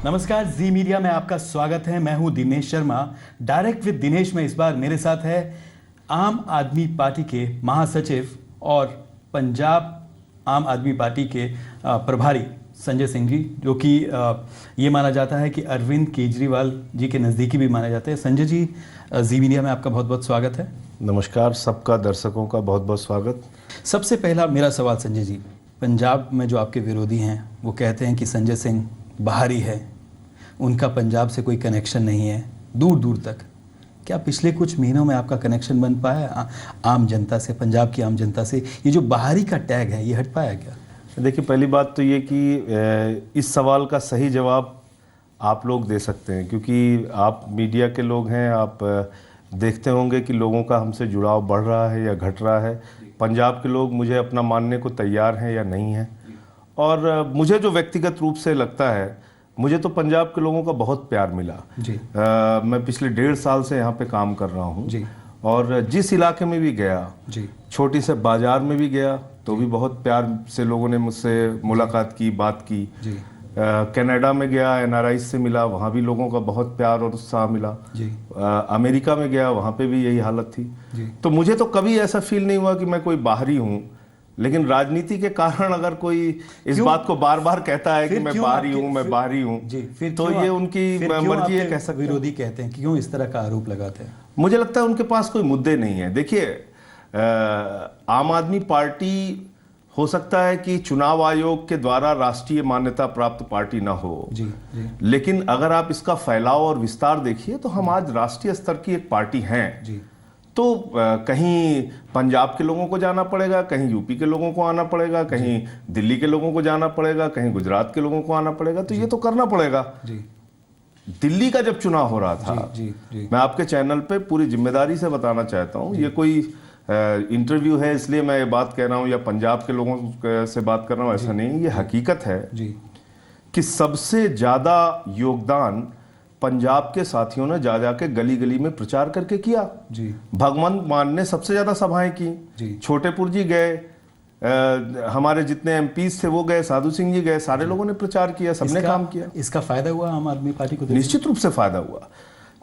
नमस्कार, जी मीडिया में आपका स्वागत है। मैं हूं दिनेश शर्मा। डायरेक्ट विद दिनेश में इस बार मेरे साथ है आम आदमी पार्टी के महासचिव और पंजाब आम आदमी पार्टी के प्रभारी संजय सिंह जी, जो कि ये माना जाता है कि अरविंद केजरीवाल जी के नज़दीकी भी माने जाते हैं। संजय जी, जी मीडिया में आपका बहुत बहुत स्वागत है। नमस्कार, सबका दर्शकों का बहुत बहुत स्वागत। सबसे पहला मेरा सवाल संजय जी, पंजाब में जो आपके विरोधी हैं वो कहते हैं कि संजय सिंह बाहरी है, उनका पंजाब से कोई कनेक्शन नहीं है दूर दूर तक। क्या पिछले कुछ महीनों में आपका कनेक्शन बन पाया आम जनता से, पंजाब की आम जनता से? ये जो बाहरी का टैग है ये हट पाया क्या? देखिए, पहली बात तो ये कि इस सवाल का सही जवाब आप लोग दे सकते हैं, क्योंकि आप मीडिया के लोग हैं। आप देखते होंगे कि लोगों का हमसे जुड़ाव बढ़ रहा है या घट रहा है। पंजाब के लोग मुझे अपना मानने को तैयार हैं या नहीं हैं। और मुझे जो व्यक्तिगत रूप से लगता है, मुझे तो पंजाब के लोगों का बहुत प्यार मिला जी। मैं पिछले 1.5 साल से यहाँ पे काम कर रहा हूँ जी। और जिस इलाके में भी गया जी, छोटी से बाजार में भी गया तो भी बहुत प्यार से लोगों ने मुझसे मुलाकात की, बात की जी। कनाडा में गया, NRI से मिला, वहाँ भी लोगों का बहुत प्यार और उत्साह मिला जी। अमेरिका में गया, वहाँ पे भी यही हालत थी जी। तो मुझे तो कभी ऐसा फील नहीं हुआ कि मैं कोई बाहरी हूँ। लेकिन राजनीति के कारण अगर कोई इस बात को बार बार कहता है कि मैं बाहरी हूँ, मैं बाहरी हूँ, तो ये उनकी मर्जी है, कह सकते हैं। विरोधी कहते हैं कि क्यों इस तरह का आरोप लगाते हैं? मुझे लगता है उनके पास कोई मुद्दे नहीं है। देखिए, आम आदमी पार्टी हो सकता है कि चुनाव आयोग के द्वारा राष्ट्रीय मान्यता प्राप्त पार्टी ना हो जी, जी। लेकिन अगर आप इसका फैलाव और विस्तार देखिए तो हम आज राष्ट्रीय स्तर की एक पार्टी हैं जी। तो कहीं पंजाब के लोगों को जाना पड़ेगा, कहीं यूपी के लोगों को आना पड़ेगा, कहीं दिल्ली के लोगों को जाना पड़ेगा, कहीं गुजरात के लोगों को आना पड़ेगा। तो ये तो करना पड़ेगा जी। दिल्ली का जब चुनाव हो रहा था जी, जी। मैं आपके चैनल पे पूरी जिम्मेदारी से बताना चाहता हूँ, ये कोई इंटरव्यू है इसलिए मैं ये बात कह रहा हूँ या पंजाब के लोगों से बात कर रहा हूँ, ऐसा नहीं। ये हकीकत है जी कि सबसे ज्यादा योगदान पंजाब के साथियों ने जा जाके गली गली में प्रचार करके किया जी। भगवंत मान ने सबसे ज्यादा सभाएं की जी। छोटेपुर जी गए, हमारे जितने MPs थे वो गए, साधु सिंह जी गए, सारे लोगों ने प्रचार किया, सबने काम किया। इसका फायदा हुआ आम आदमी पार्टी को? निश्चित रूप से फायदा हुआ,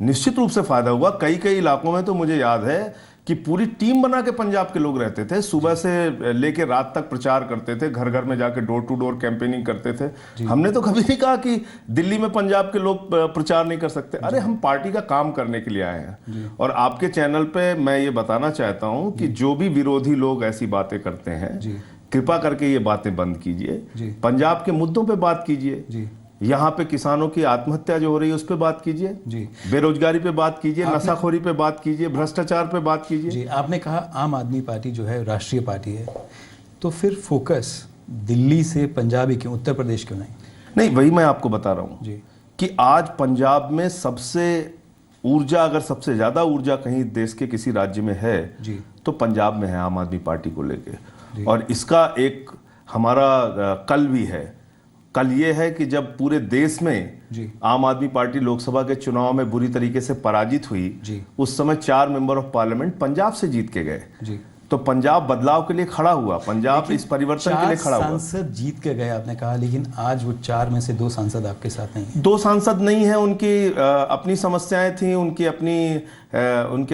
निश्चित रूप से फायदा हुआ। कई कई इलाकों में तो मुझे याद है कि पूरी टीम बना के पंजाब के लोग रहते थे, सुबह से लेके रात तक प्रचार करते थे, घर घर में जाके डोर टू डोर कैंपेनिंग करते थे। हमने तो कभी नहीं कहा कि दिल्ली में पंजाब के लोग प्रचार नहीं कर सकते। अरे, हम पार्टी का काम करने के लिए आए हैं। और आपके चैनल पे मैं ये बताना चाहता हूं कि जो भी विरोधी लोग ऐसी बातें करते हैं, कृपा करके ये बातें बंद कीजिए। पंजाब के मुद्दों पे बात कीजिए। यहाँ पे किसानों की आत्महत्या जो हो रही है उस पे बात कीजिए जी। बेरोजगारी पे बात कीजिए, नशाखोरी पे बात कीजिए, भ्रष्टाचार पे बात कीजिए जी। आपने कहा आम आदमी पार्टी जो है राष्ट्रीय पार्टी है, तो फिर फोकस दिल्ली से पंजाब ही क्यों, उत्तर प्रदेश क्यों नहीं? नहीं, वही मैं आपको बता रहा हूँ कि आज पंजाब में सबसे ऊर्जा, अगर सबसे ज्यादा ऊर्जा कहीं देश के किसी राज्य में है जी, तो पंजाब में है आम आदमी पार्टी को लेके। और इसका एक हमारा कल भी है। कल ये है कि जब पूरे देश में आम आदमी पार्टी लोकसभा के चुनाव में बुरी तरीके से पराजित हुई, उस समय 4 मेंबर ऑफ पार्लियामेंट पंजाब से जीत के गए। तो पंजाब बदलाव के लिए खड़ा हुआ, पंजाब इस परिवर्तन के लिए खड़ा हुआ। सांसद जीत के गए आपने कहा, लेकिन आज वो 4 में से 2 सांसद आपके साथ नहीं है। 2 सांसद नहीं है, उनकी अपनी समस्याएं थी, उनके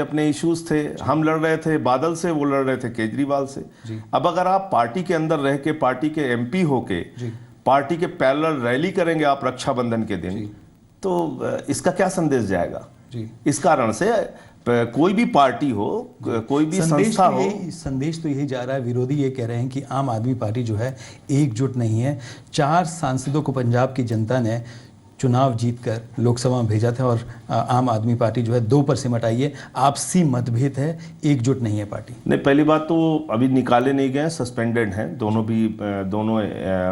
अपने इश्यूज थे। हम लड़ रहे थे बादल से, वो लड़ रहे थे केजरीवाल से। अब अगर आप पार्टी के अंदर रह के, पार्टी के MP होके पार्टी के पैरेलल रैली करेंगे आप रक्षाबंधन के दिन, तो इसका क्या संदेश जाएगा जी? इस कारण से कोई भी पार्टी हो, कोई भी संस्था हो, संदेश तो यही जा रहा है। विरोधी ये कह रहे हैं कि आम आदमी पार्टी जो है एकजुट नहीं है। 4 सांसदों को पंजाब की जनता ने चुनाव जीतकर लोकसभा में भेजा था और आम आदमी पार्टी जो है 2 पर सिमट आई है। आपसी मतभेद है, एकजुट नहीं है पार्टी। नहीं, पहली बात तो अभी निकाले नहीं गए, सस्पेंडेड हैं दोनों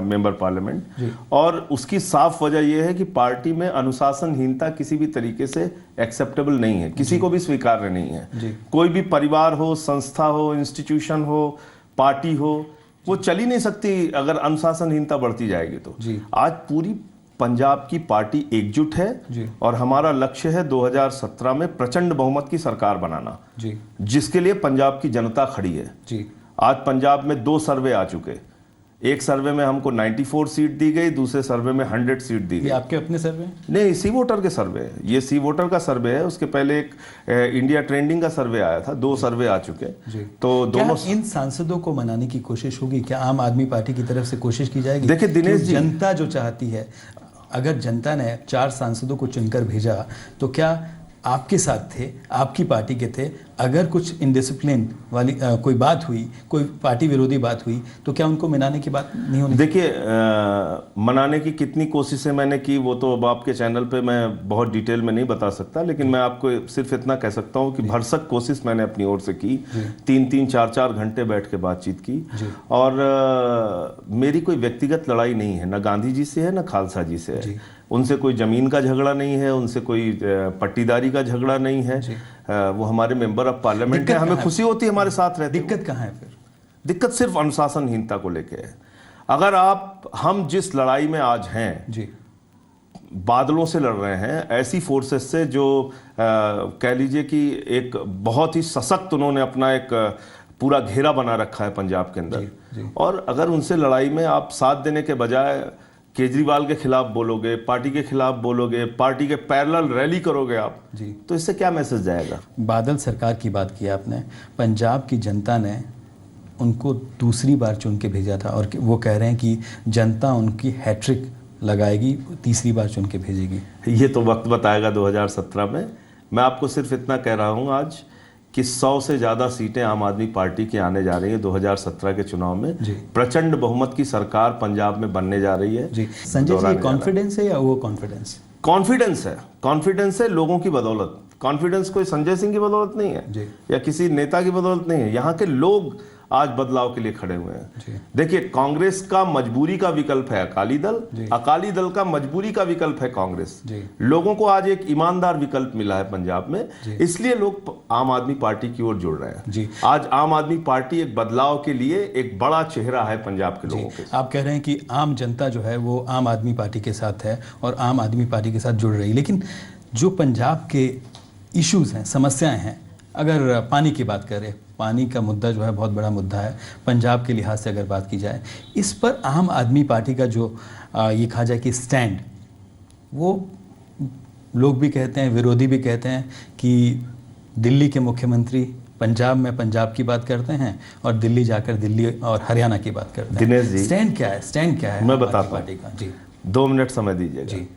मेंबर पार्लियामेंट। और उसकी साफ वजह यह है कि पार्टी में अनुशासनहीनता किसी भी तरीके से एक्सेप्टेबल नहीं है, किसी को भी स्वीकार्य नहीं है। कोई भी परिवार हो, संस्था हो, इंस्टीट्यूशन हो, पार्टी हो, वो चल ही नहीं सकती अगर अनुशासनहीनता बढ़ती जाएगी। तो आज पूरी पंजाब की पार्टी एकजुट है जी। और हमारा लक्ष्य है 2017 में प्रचंड बहुमत की सरकार बनाना जी। जिसके लिए पंजाब की जनता खड़ी है जी। आज पंजाब में 2 सर्वे आ चुके, एक सर्वे में हमको 94 सीट दी गई, दूसरे सर्वे में 100 सीट दी गई। ये आपके अपने सर्वे? नहीं, सी वोटर के सर्वे है, ये सी वोटर का सर्वे है। उसके पहले एक इंडिया ट्रेंडिंग का सर्वे आया था, 2 सर्वे आ चुके। तो दोनों इन सांसदों को मनाने की कोशिश होगी क्या? आम आदमी पार्टी की तरफ से कोशिश की जाएगी? देखिए दिनेश जी, जनता जो चाहती है, अगर जनता ने 4 सांसदों को चुनकर भेजा तो क्या आपके साथ थे, आपकी पार्टी के थे, अगर कुछ इनडिसिप्लिन वाली कोई बात हुई, कोई पार्टी विरोधी बात हुई, तो क्या उनको मनाने की बात नहीं होनी? देखिए मनाने की कितनी कोशिशें मैंने की वो तो अब आपके चैनल पे मैं बहुत डिटेल में नहीं बता सकता, लेकिन मैं आपको सिर्फ इतना कह सकता हूँ कि भरसक कोशिश मैंने अपनी ओर से की। 3-3, 4-4 घंटे बैठ के बातचीत की। और मेरी कोई व्यक्तिगत लड़ाई नहीं है, ना गांधी जी से है ना खालसा जी से है। उनसे कोई जमीन का झगड़ा नहीं है, उनसे कोई पट्टीदारी का झगड़ा नहीं है। वो हमारे मेंबर ऑफ पार्लियामेंट है, हमें खुशी होती है हमारे साथ रहते। दिक्कत कहाँ है फिर? दिक्कत सिर्फ अनुशासनहीनता को लेके है। अगर हम जिस लड़ाई में आज हैं जी, बादलों से लड़ रहे हैं, ऐसी फोर्सेस से जो कह लीजिए कि एक बहुत ही सशक्त उन्होंने अपना एक पूरा घेरा बना रखा है पंजाब के अंदर। और अगर उनसे लड़ाई में आप साथ देने के बजाय केजरीवाल के खिलाफ बोलोगे, पार्टी के खिलाफ बोलोगे, पार्टी के पैरेलल रैली करोगे आप जी, तो इससे क्या मैसेज जाएगा? बादल सरकार की बात की आपने, पंजाब की जनता ने उनको दूसरी बार चुन के भेजा था और वो कह रहे हैं कि जनता उनकी हैट्रिक लगाएगी, तीसरी बार चुन के भेजेगी। ये तो वक्त बताएगा 2017 में। मैं आपको सिर्फ इतना कह रहा हूँ आज कि 100 से ज़्यादा सीटें आम आदमी पार्टी की आने जा रही है 2017 के चुनाव में। प्रचंड बहुमत की सरकार पंजाब में बनने जा रही है जी। संजय जी, कॉन्फिडेंस है या वो कॉन्फिडेंस? कॉन्फिडेंस है, कॉन्फिडेंस है लोगों की बदौलत। कॉन्फिडेंस कोई संजय सिंह की बदौलत नहीं है या किसी नेता की बदौलत नहीं है, यहाँ के लोग आज बदलाव के लिए खड़े हुए हैं। देखिए, कांग्रेस का मजबूरी का विकल्प है अकाली दल, अकाली दल का मजबूरी का विकल्प है कांग्रेस। लोगों को आज एक ईमानदार विकल्प मिला है पंजाब में, इसलिए लोग आम आदमी पार्टी की ओर जुड़ रहे हैं। आज आम आदमी पार्टी एक बदलाव के लिए एक बड़ा चेहरा है पंजाब के लोगों के। आप कह रहे हैं कि आम जनता जो है वो आम आदमी पार्टी के साथ है और आम आदमी पार्टी के साथ जुड़ रही है, लेकिन जो पंजाब के इश्यूज हैं, समस्याएं हैं, अगर पानी की बात करें, पानी का मुद्दा जो है बहुत बड़ा मुद्दा है पंजाब के लिहाज से अगर बात की जाए, इस पर आम आदमी पार्टी का जो ये कहा जाए कि स्टैंड, वो लोग भी कहते हैं, विरोधी भी कहते हैं कि दिल्ली के मुख्यमंत्री पंजाब में पंजाब की बात करते हैं और दिल्ली जाकर दिल्ली और हरियाणा की बात करते हैं। दिनेश जी, स्टैंड क्या है? स्टैंड क्या है मैं बताता हूं पार्टी का? जी, 2 मिनट समय दीजिएगा जी।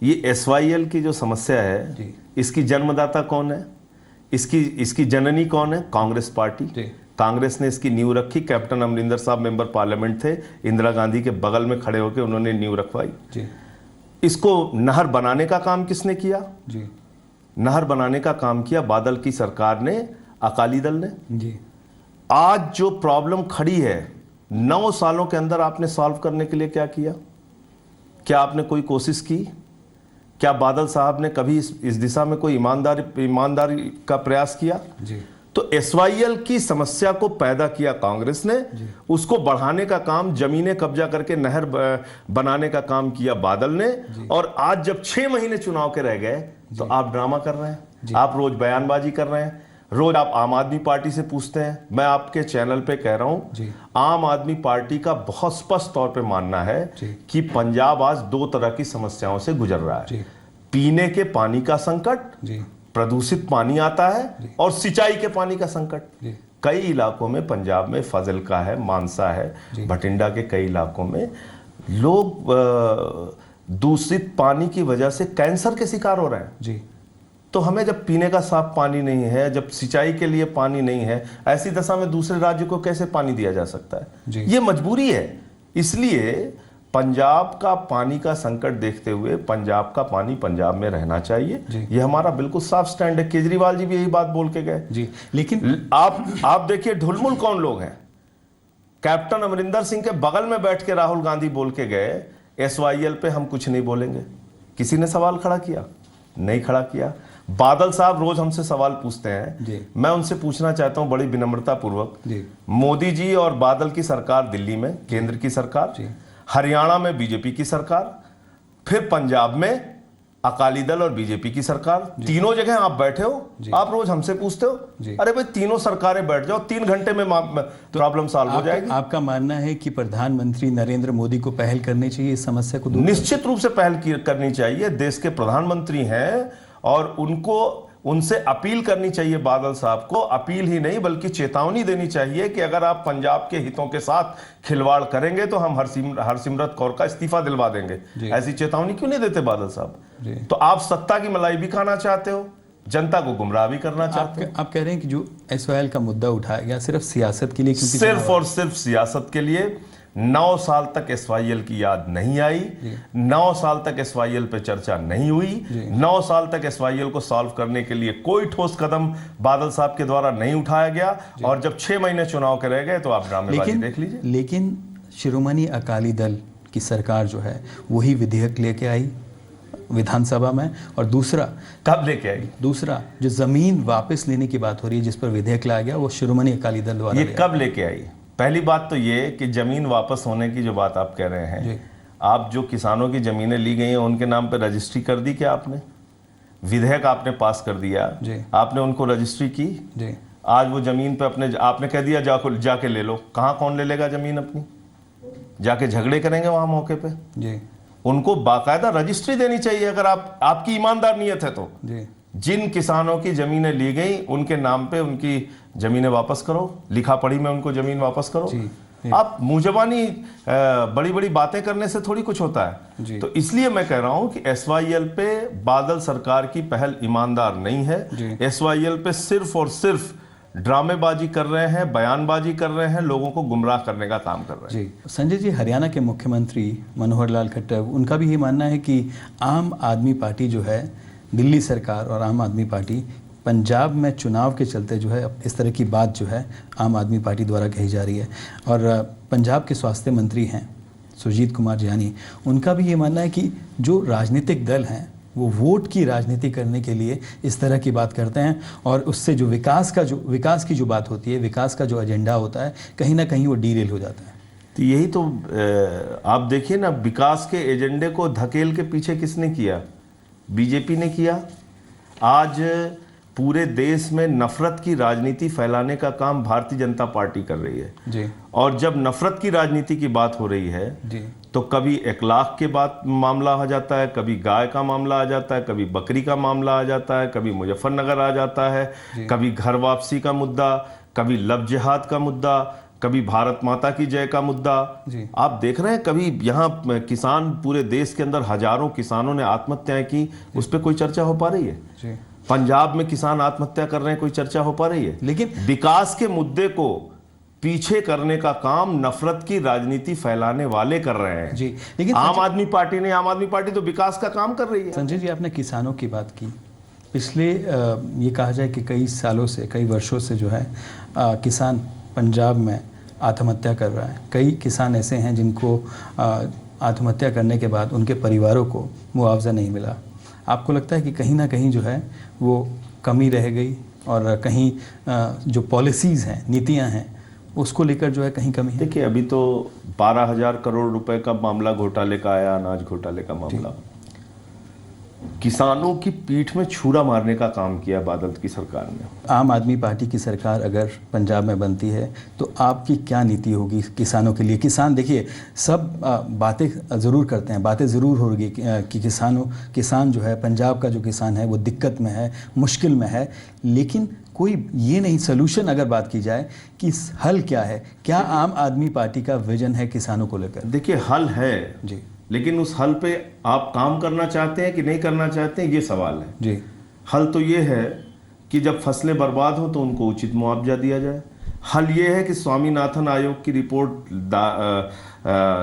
ये SYL की जो समस्या है, इसकी जन्मदाता कौन है, इसकी जननी कौन है? कांग्रेस पार्टी। कांग्रेस ने इसकी नींव रखी। कैप्टन अमरिंदर साहब मेंबर पार्लियामेंट थे, इंदिरा गांधी के बगल में खड़े होकर उन्होंने नींव रखवाई। इसको नहर बनाने का काम किसने किया? नहर बनाने का काम किया बादल की सरकार ने, अकाली दल ने। आज जो प्रॉब्लम खड़ी है 9 सालों के अंदर आपने सॉल्व करने के लिए क्या किया? क्या आपने कोई कोशिश की? क्या बादल साहब ने कभी इस दिशा में कोई ईमानदारी का प्रयास किया? तो SYL की समस्या को पैदा किया कांग्रेस ने, उसको बढ़ाने का काम, जमीनें कब्जा करके नहर बनाने का काम किया बादल ने। और आज जब 6 महीने चुनाव के रह गए तो आप ड्रामा कर रहे हैं, आप रोज बयानबाजी कर रहे हैं, रोज आप आम आदमी पार्टी से पूछते हैं। मैं आपके चैनल पे कह रहा हूं, आम आदमी पार्टी का बहुत स्पष्ट तौर पे मानना है कि पंजाब आज 2 तरह की समस्याओं से गुजर रहा है। पीने के पानी का संकट, प्रदूषित पानी आता है, और सिंचाई के पानी का संकट। कई इलाकों में पंजाब में फाजिल्का है, मानसा है, भटिंडा के कई इलाकों में लोग दूषित पानी की वजह से कैंसर के शिकार हो रहे हैं। तो हमें जब पीने का साफ पानी नहीं है, जब सिंचाई के लिए पानी नहीं है, ऐसी दशा में दूसरे राज्य को कैसे पानी दिया जा सकता है? ये मजबूरी है। इसलिए पंजाब का पानी का संकट देखते हुए पंजाब का पानी पंजाब में रहना चाहिए, ये हमारा बिल्कुल साफ स्टैंड है। केजरीवाल जी भी यही बात बोल के गए। लेकिन आप देखिए ढुलमुल कौन लोग हैं। कैप्टन अमरिंदर सिंह के बगल में बैठ के राहुल गांधी बोल के गए, SYL पे हम कुछ नहीं बोलेंगे। किसी ने सवाल खड़ा किया? नहीं खड़ा किया। बादल साहब रोज हमसे सवाल पूछते हैं, मैं उनसे पूछना चाहता हूं बड़ी विनम्रता पूर्वक, मोदी जी और बादल की सरकार दिल्ली में, केंद्र की सरकार, हरियाणा में बीजेपी की सरकार, फिर पंजाब में अकाली दल और बीजेपी की सरकार, तीनों जगह आप बैठे हो। आप रोज हमसे पूछते हो, अरे भाई तीनों सरकारें बैठ जाओ, 3 घंटे में प्रॉब्लम सॉल्व हो जाएगी। आपका मानना है कि प्रधानमंत्री नरेंद्र मोदी को पहल करनी चाहिए इस समस्या को दूर? निश्चित रूप से पहल करनी चाहिए। देश के प्रधानमंत्री हैं और उनसे अपील करनी चाहिए। बादल साहब को अपील ही नहीं बल्कि चेतावनी देनी चाहिए कि अगर आप पंजाब के हितों के साथ खिलवाड़ करेंगे तो हम हरसिमरत कौर का इस्तीफा दिलवा देंगे। ऐसी चेतावनी क्यों नहीं देते बादल साहब? तो आप सत्ता की मलाई भी खाना चाहते हो, जनता को गुमराह भी करना चाहते हो। आप कह रहे हैं कि जो SYL का मुद्दा उठाया गया सिर्फ सियासत के लिए, क्योंकि सिर्फ और सिर्फ सियासत के लिए। 9 साल तक SYL की याद नहीं आई, 9 साल तक SYL पे चर्चा नहीं हुई, 9 साल तक SYL को सॉल्व करने के लिए कोई ठोस कदम बादल साहब के द्वारा नहीं उठाया गया। और जब 6 महीने चुनाव के रह गए तो आप ड्रामेबाजी देख लीजिए। लेकिन शिरोमणि अकाली दल की सरकार जो है वही विधेयक लेके आई विधानसभा में। और दूसरा, कब लेके आई? दूसरा जो जमीन वापस लेने की बात हो रही है जिस पर विधेयक लाया गया, वो शिरोमणि अकाली दल द्वारा। ये कब लेके आई? पहली बात तो ये कि जमीन वापस होने की जो बात आप कह रहे हैं, आप जो किसानों की जमीनें ली गई हैं उनके नाम पे रजिस्ट्री कर दी क्या आपने? विधेयक आपने पास कर दिया, आपने उनको रजिस्ट्री की। आज वो जमीन पे आपने कह दिया जाके ले लो। कहाँ कौन ले लेगा जमीन अपनी? जाके झगड़े करेंगे वहां मौके पे। उनको बाकायदा रजिस्ट्री देनी चाहिए अगर आपकी ईमानदार नीयत है तो। जिन किसानों की जमीनें ली गई उनके नाम पे उनकी जमीनें वापस करो, लिखा पढ़ी में उनको जमीन वापस करो। आप मुंह जबानी बड़ी बड़ी बातें करने से थोड़ी कुछ होता है। तो इसलिए मैं कह रहा हूं कि SYL पे बादल सरकार की पहल ईमानदार नहीं है। SYL पे सिर्फ और सिर्फ ड्रामेबाजी कर रहे हैं, बयानबाजी कर रहे हैं, लोगों को गुमराह करने का काम कर रहे हैं। संजय जी, हरियाणा के मुख्यमंत्री मनोहर लाल खट्टर, उनका भी ये मानना है कि आम आदमी पार्टी जो है, दिल्ली सरकार और आम आदमी पार्टी पंजाब में चुनाव के चलते जो है इस तरह की बात जो है आम आदमी पार्टी द्वारा कही जा रही है। और पंजाब के स्वास्थ्य मंत्री हैं सुरजीत कुमार जियानी, उनका भी ये मानना है कि जो राजनीतिक दल हैं वो वोट की राजनीति करने के लिए इस तरह की बात करते हैं और उससे जो विकास की जो बात होती है, विकास का जो एजेंडा होता है, कहीं ना कहीं वो डीरेल हो जाता है। तो यही तो आप देखिए ना, विकास के एजेंडे को धकेल के पीछे किसने किया? बीजेपी ने किया। आज पूरे देश में नफरत की राजनीति फैलाने का काम भारतीय जनता पार्टी कर रही है जी। और जब नफरत की राजनीति की बात हो रही है जी, तो कभी 1 लाख के बात मामला आ जाता है, कभी गाय का मामला आ जाता है, कभी बकरी का मामला आ जाता है, कभी मुजफ्फरनगर आ जाता है, कभी घर वापसी का मुद्दा, कभी लव जिहाद का मुद्दा, कभी भारत माता की जय का मुद्दा। आप देख रहे हैं कभी यहाँ किसान, पूरे देश के अंदर हजारों किसानों ने आत्महत्याएं की, उस पर कोई चर्चा हो पा रही है? जी। पंजाब में किसान आत्महत्या कर रहे हैं, कोई चर्चा हो पा रही है? लेकिन विकास के मुद्दे को पीछे करने का काम नफरत की राजनीति फैलाने वाले कर रहे हैं। जी। लेकिन आम आदमी पार्टी ने, आम आदमी पार्टी तो विकास का काम कर रही है। संजय जी, आपने किसानों की बात की। पिछले ये कहा जाए कि कई सालों से, कई वर्षों से जो है किसान पंजाब में आत्महत्या कर रहा है। कई किसान ऐसे हैं जिनको आत्महत्या करने के बाद उनके परिवारों को मुआवजा नहीं मिला। आपको लगता है कि कहीं ना कहीं जो है वो कमी रह गई और कहीं जो पॉलिसीज़ हैं, नीतियां हैं, उसको लेकर जो है कहीं कमी है? देखिए, अभी तो 12,000 करोड़ रुपए का मामला घोटाले का आया, अनाज घोटाले का मामला। किसानों की पीठ में छुरा मारने का काम किया बादल की सरकार ने। आम आदमी पार्टी की सरकार अगर पंजाब में बनती है तो आपकी क्या नीति होगी किसानों के लिए? किसान देखिए सब बातें ज़रूर करते हैं, बातें ज़रूर होगी कि किसान जो है, पंजाब का जो किसान है वो दिक्कत में है, मुश्किल में है, लेकिन कोई ये नहीं सलूशन अगर बात की जाए कि हल क्या है? क्या आम आदमी पार्टी का विजन है किसानों को लेकर? देखिए, हल है जी, लेकिन उस हल पे आप काम करना चाहते हैं कि नहीं करना चाहते हैं, ये सवाल है जी। हल तो ये है कि जब फसलें बर्बाद हो तो उनको उचित मुआवजा दिया जाए। हल ये है कि स्वामीनाथन आयोग की रिपोर्ट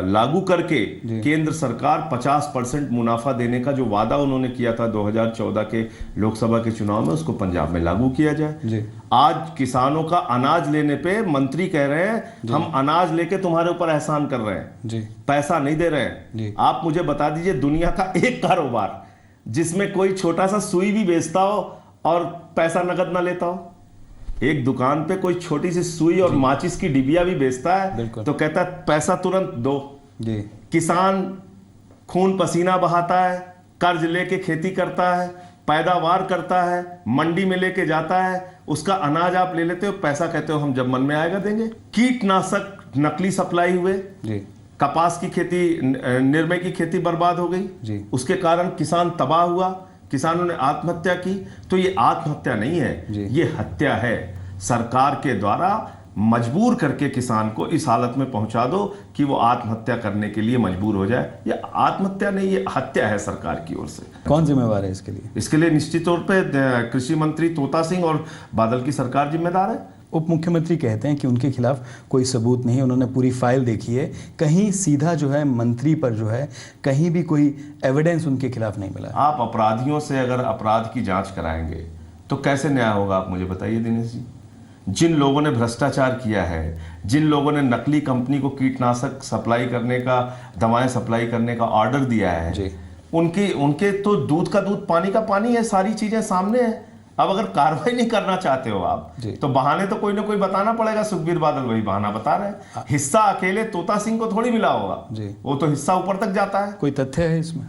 लागू करके केंद्र सरकार 50% मुनाफा देने का जो वादा उन्होंने किया था 2014 के लोकसभा के चुनाव में, उसको पंजाब में लागू किया जाए। आज किसानों का अनाज लेने पे मंत्री कह रहे हैं हम अनाज लेके तुम्हारे ऊपर एहसान कर रहे हैं, पैसा नहीं दे रहे हैं। आप मुझे बता दीजिए दुनिया का एक कारोबार जिसमें कोई छोटा सा सुई भी बेचता हो और पैसा नकद ना लेता हो। एक दुकान पे कोई छोटी सी सुई और माचिस की डिबिया भी बेचता है तो कहता है पैसा तुरंत दो। किसान खून पसीना बहाता है, कर्ज लेके खेती करता है, पैदावार करता है, मंडी में लेके जाता है, उसका अनाज आप ले लेते हो, पैसा कहते हो हम जब मन में आएगा देंगे। कीटनाशक नकली सप्लाई हुए जी। कपास की खेती, निर्मय की खेती बर्बाद हो गई जी। उसके कारण किसान तबाह हुआ, किसानों ने आत्महत्या की। तो ये आत्महत्या नहीं है, ये हत्या है। सरकार के द्वारा मजबूर करके किसान को इस हालत में पहुंचा दो कि वो आत्महत्या करने के लिए मजबूर हो जाए। ये आत्महत्या नहीं, ये हत्या है सरकार की ओर से। कौन जिम्मेवार है इसके लिए? इसके लिए निश्चित तौर पे कृषि मंत्री तोता सिंह और बादल की सरकार जिम्मेदार है। उप मुख्यमंत्री कहते हैं कि उनके खिलाफ कोई सबूत नहीं, उन्होंने पूरी फाइल देखी है, कहीं सीधा जो है मंत्री पर जो है कहीं भी कोई एविडेंस उनके खिलाफ नहीं मिला। आप अपराधियों से अगर अपराध की जांच कराएंगे तो कैसे न्याय होगा, आप मुझे बताइए दिनेश जी। जिन लोगों ने भ्रष्टाचार किया है, जिन लोगों ने नकली कंपनी को कीटनाशक सप्लाई करने का, दवाएं सप्लाई करने का ऑर्डर दिया है जी। उनके तो दूध का दूध पानी का पानी है, सारी चीजें सामने है। अब अगर कार्रवाई नहीं करना चाहते हो आप तो बहाने तो कोई ना कोई बताना पड़ेगा। सुखबीर बादल वही बहाना बता रहे हैं। हिस्सा अकेले तोता सिंह को थोड़ी मिला होगा जी। वो तो हिस्सा ऊपर तक जाता है। कोई तथ्य है इसमें?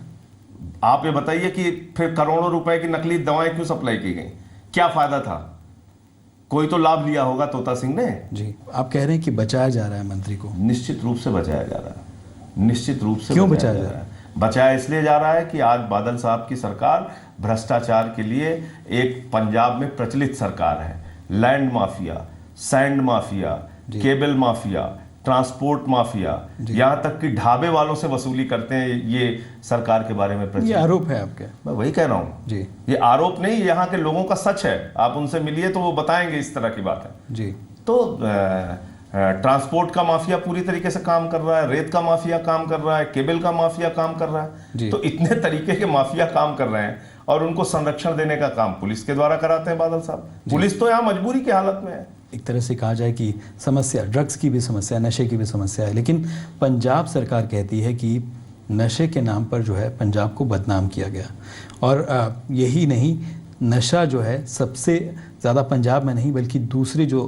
आप ये बताइए कि फिर करोड़ों रुपए की नकली दवाएं क्यों सप्लाई की गई, क्या फायदा था? कोई तो लाभ लिया होगा तोता सिंह ने जी। आप कह रहे हैं कि बचाया जा रहा है मंत्री को? निश्चित रूप से बचाया जा रहा है, निश्चित रूप से। क्यों बचाया जा रहा है? बचाया इसलिए जा रहा है कि आज बादल साहब की सरकार भ्रष्टाचार के लिए एक पंजाब में प्रचलित सरकार है। Land mafia, sand mafia, cable mafia, transport mafia, यहाँ तक कि ढाबे वालों से वसूली करते हैं। ये सरकार के बारे में ये आरोप है आपके? मैं वही कह रहा हूँ जी। ये आरोप नहीं, यहाँ के लोगों का सच है। आप उनसे मिलिए तो वो बताएंगे इस तरह की बात है जी। तो ट्रांसपोर्ट का माफिया पूरी तरीके से काम कर रहा है, रेत का माफिया काम कर रहा है, केबल का माफिया काम कर रहा है। तो इतने तरीके के माफिया काम कर रहे हैं और उनको संरक्षण देने का काम पुलिस के द्वारा कराते हैं बादल साहब। पुलिस तो यहाँ मजबूरी की हालत में है। एक तरह से कहा जाए कि समस्या ड्रग्स की भी समस्या, नशे की भी समस्या है, लेकिन पंजाब सरकार कहती है कि नशे के नाम पर जो है पंजाब को बदनाम किया गया। और यही नहीं, नशा जो है सबसे ज़्यादा पंजाब में नहीं बल्कि दूसरे जो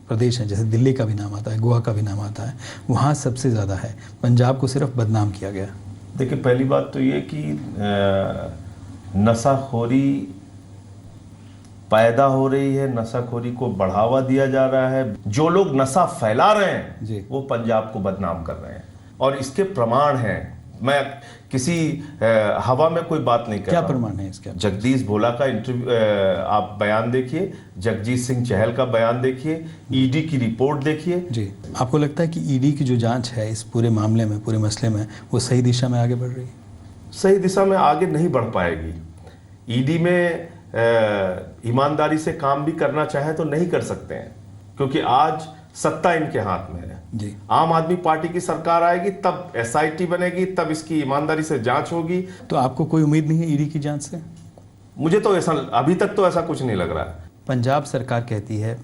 प्रदेश हैं, जैसे दिल्ली का भी नाम आता है, गोवा का भी नाम आता है, वहाँ सबसे ज़्यादा है। पंजाब को सिर्फ बदनाम किया गया। देखिए, पहली बात तो ये कि नशाखोरी पैदा हो रही है, नशाखोरी को बढ़ावा दिया जा रहा है। जो लोग नशा फैला रहे हैं वो पंजाब को बदनाम कर रहे हैं और इसके प्रमाण हैं। मैं किसी हवा में कोई बात नहीं कर रहा। क्या प्रमाण है इसका? जगदीश भोला का इंटरव्यू आप बयान देखिए, जगजीत सिंह चहल का बयान देखिए, ईडी की रिपोर्ट देखिए जी। आपको लगता है कि ईडी की जो जांच है इस पूरे मामले में, पूरे मसले में, वो सही दिशा में आगे बढ़ रही है? सही दिशा में आगे नहीं बढ़ पाएगी। ईडी में ईमानदारी से काम भी करना चाहे तो नहीं कर सकते हैं, क्योंकि आज सत्ता इनके हाथ में है जी। आम आदमी पार्टी की सरकार आएगी तब एसआईटी बनेगी, तब इसकी ईमानदारी से जांच होगी। तो आपको कोई उम्मीद नहीं है ईडी की जांच से? मुझे तो ऐसा, अभी तक तो ऐसा कुछ नहीं लग रहा है। पंजाब सरकार कहती है,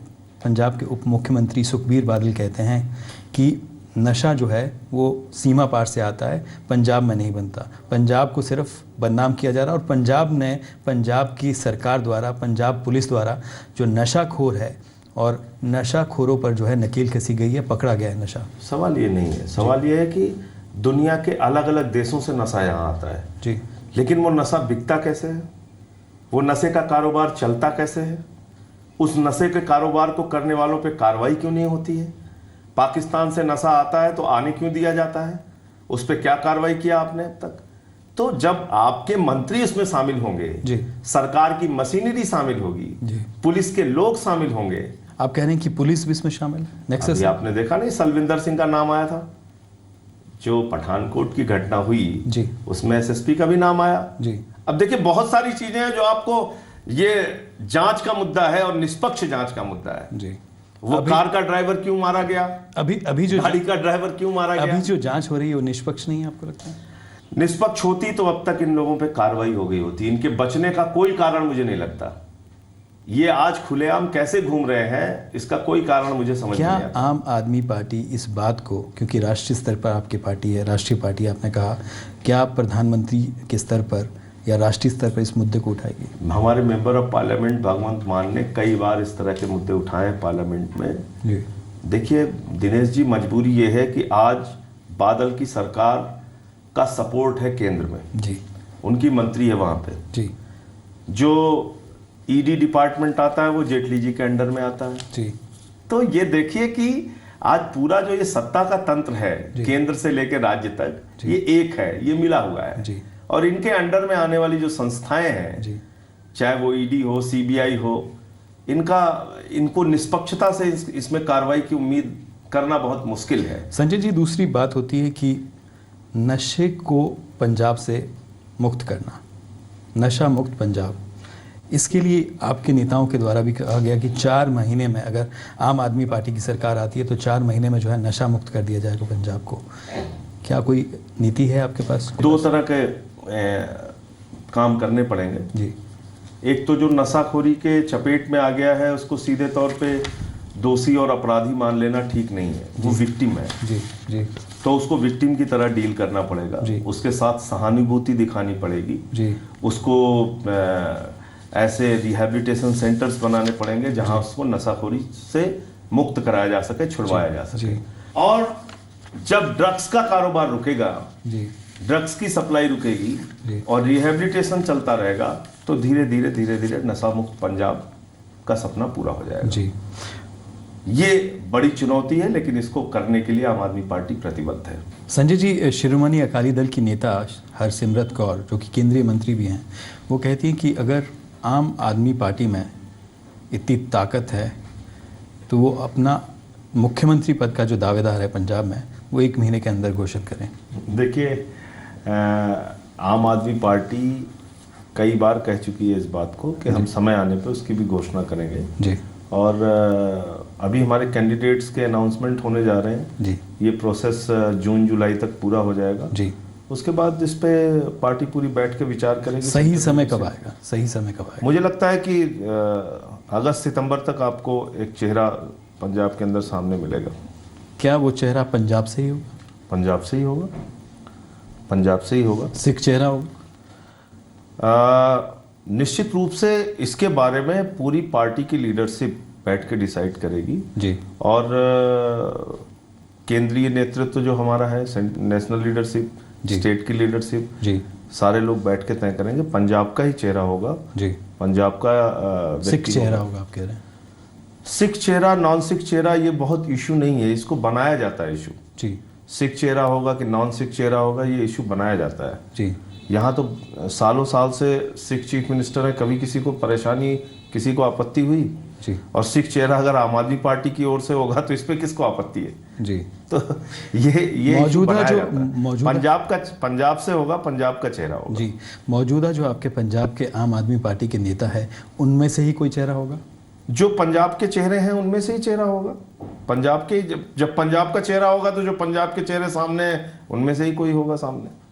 पंजाब के उप मुख्यमंत्री सुखबीर बादल कहते हैं कि नशा जो है वो सीमा पार से आता है, पंजाब में नहीं बनता। पंजाब को सिर्फ बदनाम किया जा रहा है और पंजाब की सरकार द्वारा, पंजाब पुलिस द्वारा जो नशाखोर है और नशाखोरों पर जो है नकेल कसी गई है, पकड़ा गया है नशा। सवाल ये नहीं है, सवाल ये है कि दुनिया के अलग अलग देशों से नशा यहाँ आता है जी, लेकिन वो नशा बिकता कैसे है, वो नशे का कारोबार चलता कैसे है, उस नशे के कारोबार को करने वालों पे कार्रवाई क्यों नहीं होती है? पाकिस्तान से नशा आता है तो आने क्यों दिया जाता है? उस पर क्या कार्रवाई किया आपने अब तक? तो जब आपके मंत्री इसमें शामिल होंगे जी, सरकार की मशीनरी शामिल होगी जी, पुलिस के लोग शामिल होंगे। आप कह रहे हैं कि पुलिस भी इसमें शामिल है? नेक्सस आपने देखा नहीं, सलविंदर सिंह का नाम आया था, जो पठानकोट की घटना हुई जी, उसमें एसएसपी का भी नाम आया जी। अब देखिए, बहुत सारी चीजें हैं जो आपको, ये जांच का मुद्दा है और निष्पक्ष जांच का मुद्दा है जी। वो कार का ड्राइवर क्यों मारा गया, अभी जो गाड़ी का ड्राइवर क्यों मारा गया, अभी जो जांच हो रही है वो निष्पक्ष नहीं है? आपको लगता है निष्पक्ष होती तो अब तक इन लोगों पे कार्रवाई हो गई होती। इनके बचने का कोई कारण मुझे नहीं लगता। ये आज खुलेआम कैसे घूम रहे हैं, इसका कोई कारण मुझे समझ नहीं आता। क्या आम आदमी पार्टी इस बात को, क्योंकि राष्ट्रीय स्तर पर आपकी पार्टी है, राष्ट्रीय पार्टी आपने कहा, क्या प्रधानमंत्री के स्तर पर या राष्ट्रीय स्तर पर इस मुद्दे को उठाएगी? हमारे मेंबर ऑफ पार्लियामेंट भगवंत मान ने कई बार इस तरह के मुद्दे उठाए पार्लियामेंट में। देखिए दिनेश जी, मजबूरी ये है कि आज बादल की सरकार का सपोर्ट है केंद्र में जी, उनकी मंत्री है वहां पे जी, जो ईडी डिपार्टमेंट आता है वो जेटली जी के अंडर में आता है जी, तो ये देखिए कि आज पूरा जो ये सत्ता का तंत्र है केंद्र से लेकर राज्य तक ये एक है, ये मिला हुआ है जी, और इनके अंडर में आने वाली जो संस्थाएं हैं जी, चाहे वो ईडी हो सीबीआई हो इनको निष्पक्षता से इसमें कार्रवाई की उम्मीद करना बहुत मुश्किल है। संजय जी, दूसरी बात होती है कि नशे को पंजाब से मुक्त करना, नशा मुक्त पंजाब, इसके लिए आपके नेताओं के द्वारा भी कहा गया कि 4 महीने में अगर आम आदमी पार्टी की सरकार आती है तो 4 महीने में जो है नशा मुक्त कर दिया जाएगा पंजाब को। क्या कोई नीति है आपके पास? 2 तरह के काम करने पड़ेंगे जी। एक तो जो नशाखोरी के चपेट में आ गया है उसको सीधे तौर पे दोषी और अपराधी मान लेना ठीक नहीं है, वो विक्टिम है जी, जी, तो उसको विक्टिम की तरह डील करना पड़ेगा, उसके साथ सहानुभूति दिखानी पड़ेगी जी। उसको ऐसे रिहैबिलिटेशन सेंटर्स बनाने पड़ेंगे जहां उसको नशाखोरी से मुक्त कराया जा सके, छुड़वाया जा सके। और जब ड्रग्स का कारोबार रुकेगा जी, ड्रग्स की सप्लाई रुकेगी और रिहैबिलिटेशन चलता रहेगा तो धीरे धीरे धीरे धीरे नशा मुक्त पंजाब का सपना पूरा हो जाएगा जी। ये बड़ी चुनौती है लेकिन इसको करने के लिए आम आदमी पार्टी प्रतिबद्ध है। संजय जी, शिरोमणि अकाली दल की नेता हरसिमरत कौर जो कि केंद्रीय मंत्री भी हैं, वो कहती हैं कि अगर आम आदमी पार्टी में इतनी ताकत है तो वो अपना मुख्यमंत्री पद का जो दावेदार है पंजाब में वो 1 महीने के अंदर घोषित करें। देखिए, आम आदमी पार्टी कई बार कह चुकी है इस बात को कि हम समय आने पर उसकी भी घोषणा करेंगे जी। और अभी हमारे कैंडिडेट्स के अनाउंसमेंट होने जा रहे हैं जी। ये प्रोसेस जून जुलाई तक पूरा हो जाएगा जी। उसके बाद इस पे पार्टी पूरी बैठ के विचार करेगी। सही समय कब आएगा? सही समय कब आएगा? मुझे लगता है कि अगस्त सितंबर तक आपको एक चेहरा पंजाब के अंदर सामने मिलेगा। क्या वो चेहरा पंजाब से ही होगा? पंजाब से ही होगा, पंजाब से ही होगा। सिख चेहरा होगा? निश्चित रूप से इसके बारे में पूरी पार्टी की लीडरशिप बैठ के डिसाइड करेगी जी। और केंद्रीय नेतृत्व जो हमारा है, नेशनल लीडरशिप, स्टेट की लीडरशिप जी, सारे लोग बैठ के तय करेंगे। पंजाब का ही चेहरा होगा जी। पंजाब का सिख चेहरा होगा आप कह रहे हैं? सिख चेहरा, नॉन सिख चेहरा, ये बहुत इशू नहीं है, इसको बनाया जाता है इशू जी। सिख चेहरा होगा कि नॉन सिख चेहरा होगा, ये इशू बनाया जाता है जी। यहाँ तो सालों साल से सिख चीफ मिनिस्टर है, कभी किसी को परेशानी, किसी को आपत्ति हुई जी। और सिख चेहरा अगर आम आदमी पार्टी की ओर से होगा तो इस पे किसको आपत्ति है जी। तो ये मौजूदा जो पंजाब से होगा, पंजाब का चेहरा होगा जी। मौजूदा जो आपके पंजाब के आम आदमी पार्टी के नेता है उनमें से ही कोई चेहरा होगा? जो पंजाब के चेहरे हैं उनमें से ही चेहरा होगा। पंजाब के जब पंजाब का चेहरा होगा तो जो पंजाब के चेहरे सामने हैं उनमें से ही कोई होगा सामने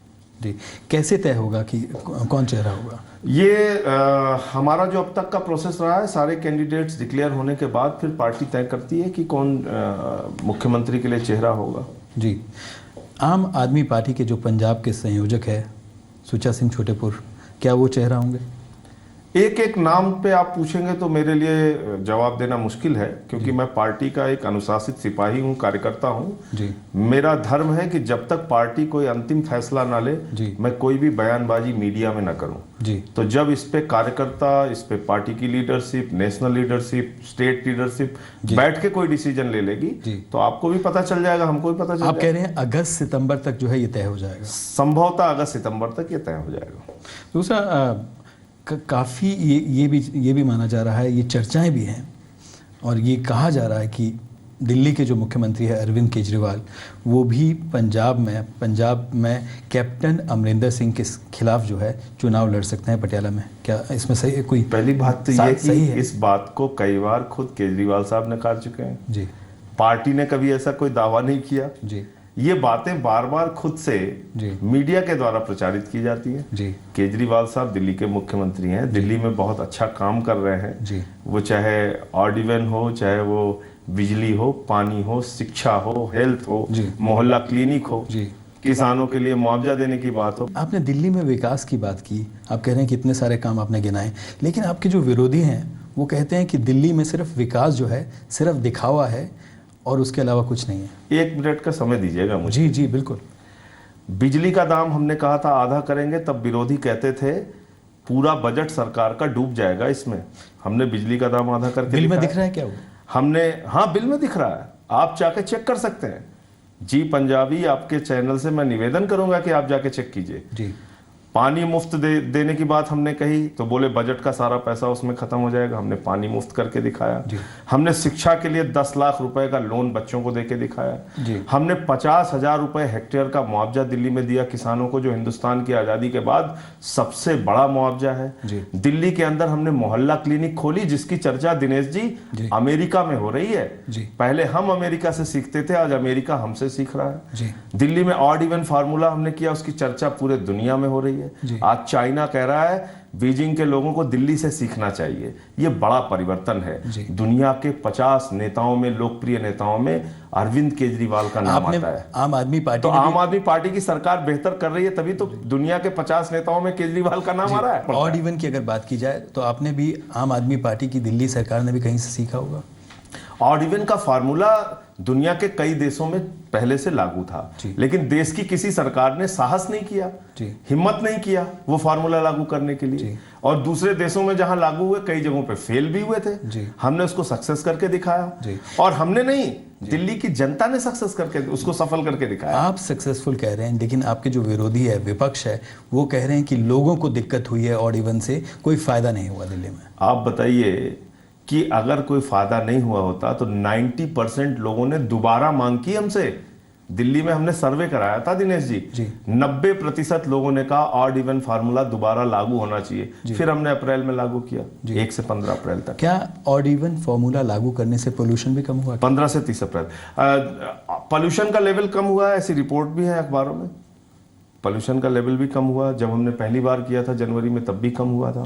जी। कैसे तय होगा कि कौन चेहरा होगा? ये हमारा जो अब तक का प्रोसेस रहा है, सारे कैंडिडेट्स डिक्लेयर होने के बाद फिर पार्टी तय करती है कि कौन मुख्यमंत्री के लिए चेहरा होगा जी। आम आदमी पार्टी के जो पंजाब के संयोजक है सुचा सिंह छोटेपुर, क्या वो चेहरा होंगे? एक एक नाम पे आप पूछेंगे तो मेरे लिए जवाब देना मुश्किल है, क्योंकि मैं पार्टी का एक अनुशासित सिपाही हूँ, कार्यकर्ता हूँ जी। मेरा धर्म है कि जब तक पार्टी कोई अंतिम फैसला ना ले जी, मैं कोई भी बयानबाजी मीडिया में ना करूँ जी। तो जब इस पे कार्यकर्ता, इस पे पार्टी की leadership, national leadership, state leadership बैठ के कोई डिसीजन ले लेगी तो आपको भी पता चल जाएगा, हमको भी पता चल जाएगा। आप कह रहे हैं अगस्त सितंबर तक जो है ये तय हो जाएगा? संभवतः अगस्त सितंबर तक ये तय हो जाएगा। दूसरा, काफ़ी ये भी माना जा रहा है, ये चर्चाएं भी हैं और ये कहा जा रहा है कि दिल्ली के जो मुख्यमंत्री है अरविंद केजरीवाल, वो भी पंजाब में कैप्टन अमरिंदर सिंह के खिलाफ जो है चुनाव लड़ सकते हैं पटियाला में। क्या इसमें सही है? कोई पहली बात तो ये सही है, इस बात को कई बार खुद केजरीवाल साहब नकार चुके हैं जी। पार्टी ने कभी ऐसा कोई दावा नहीं किया जी। ये बातें बार बार खुद से मीडिया के द्वारा प्रचारित की जाती हैं जी। केजरीवाल साहब दिल्ली के मुख्यमंत्री हैं, दिल्ली में बहुत अच्छा काम कर रहे हैं जी। वो चाहे ऑड इवन हो, चाहे वो बिजली हो, पानी हो, शिक्षा हो, हेल्थ हो, मोहल्ला क्लिनिक हो, किसानों के लिए मुआवजा देने की बात हो। आपने दिल्ली में विकास की बात की, आप कह रहे हैं कि इतने सारे काम आपने गिनाए, लेकिन आपके जो विरोधी हैं वो कहते हैं कि दिल्ली में सिर्फ विकास जो है सिर्फ दिखावा है और उसके अलावा कुछ नहीं है। 1 मिनट का समय दीजिएगा मुझे। जी जी बिल्कुल। बिजली का दाम हमने कहा था आधा करेंगे, तब विरोधी कहते थे पूरा बजट सरकार का डूब जाएगा इसमें। हमने बिजली का दाम आधा करके बिल में दिख रहा है क्या वो? हमने, हाँ बिल में दिख रहा है, आप जाके चेक कर सकते हैं। जी पंजाबी आपके चैनल से मैं निवेदन करूंगा कि आप जाके चेक कीजिए। जी। पानी मुफ्त देने की बात हमने कही तो बोले बजट का सारा पैसा उसमें खत्म हो जाएगा। हमने पानी मुफ्त करके दिखाया। हमने शिक्षा के लिए 10 लाख रुपए का लोन बच्चों को देके दिखाया। हमने 50,000 रुपए हेक्टेयर का मुआवजा दिल्ली में दिया किसानों को, जो हिंदुस्तान की आजादी के बाद सबसे बड़ा मुआवजा है। दिल्ली के अंदर हमने मोहल्ला क्लिनिक खोली जिसकी चर्चा दिनेश जी अमेरिका में हो रही है। पहले हम अमेरिका से सीखते थे, आज अमेरिका हमसे सीख रहा है। दिल्ली में ऑड इवन फार्मूला हमने किया, उसकी चर्चा पूरे दुनिया में हो रही है। आज चाइना कह रहा है बीजिंग के लोगों को दिल्ली से सीखना चाहिए। ये बड़ा परिवर्तन है। दुनिया के 50 नेताओं में, लोकप्रिय नेताओं में अरविंद केजरीवाल का नाम आता है। आम आदमी पार्टी, तो आम आदमी पार्टी की सरकार बेहतर कर रही है, तभी तो दुनिया के 50 नेताओं में केजरीवाल का नाम आ रहा है। ऑड इवन की अगर बात की जाए तो आपने भी, आम आदमी पार्टी की दिल्ली सरकार ने भी कहीं से सीखा होगा। ऑड इवन का फार्मूला दुनिया के कई देशों में पहले से लागू था, लेकिन देश की किसी सरकार ने साहस नहीं किया, हिम्मत नहीं किया वो फार्मूला लागू करने के लिए। और दूसरे देशों में जहां लागू हुए कई जगहों पे फेल भी हुए थे। हमने उसको सक्सेस करके दिखाया। और हमने नहीं, दिल्ली की जनता ने सक्सेस करके उसको सफल करके दिखाया। आप सक्सेसफुल कह रहे हैं, लेकिन आपके जो विरोधी है, विपक्ष है, वो कह रहे हैं कि लोगों को दिक्कत हुई है ऑड इवन से, कोई फायदा नहीं हुआ दिल्ली में। आप बताइए कि अगर कोई फायदा नहीं हुआ होता तो 90% लोगों ने दोबारा मांग की हमसे। दिल्ली में हमने सर्वे कराया था दिनेश जी, 90% लोगों ने कहा ऑड इवन फार्मूला दोबारा लागू होना चाहिए। फिर हमने अप्रैल में लागू किया, 1 से 15 अप्रैल तक। क्या ऑड इवन फार्मूला लागू करने से पोल्यूशन भी कम हुआ? 15 से 30 अप्रैल पोल्यूशन का लेवल कम हुआ है, ऐसी रिपोर्ट भी है अखबारों में। पोल्यूशन का लेवल भी कम हुआ, जब हमने पहली बार किया था जनवरी में तब भी कम हुआ था।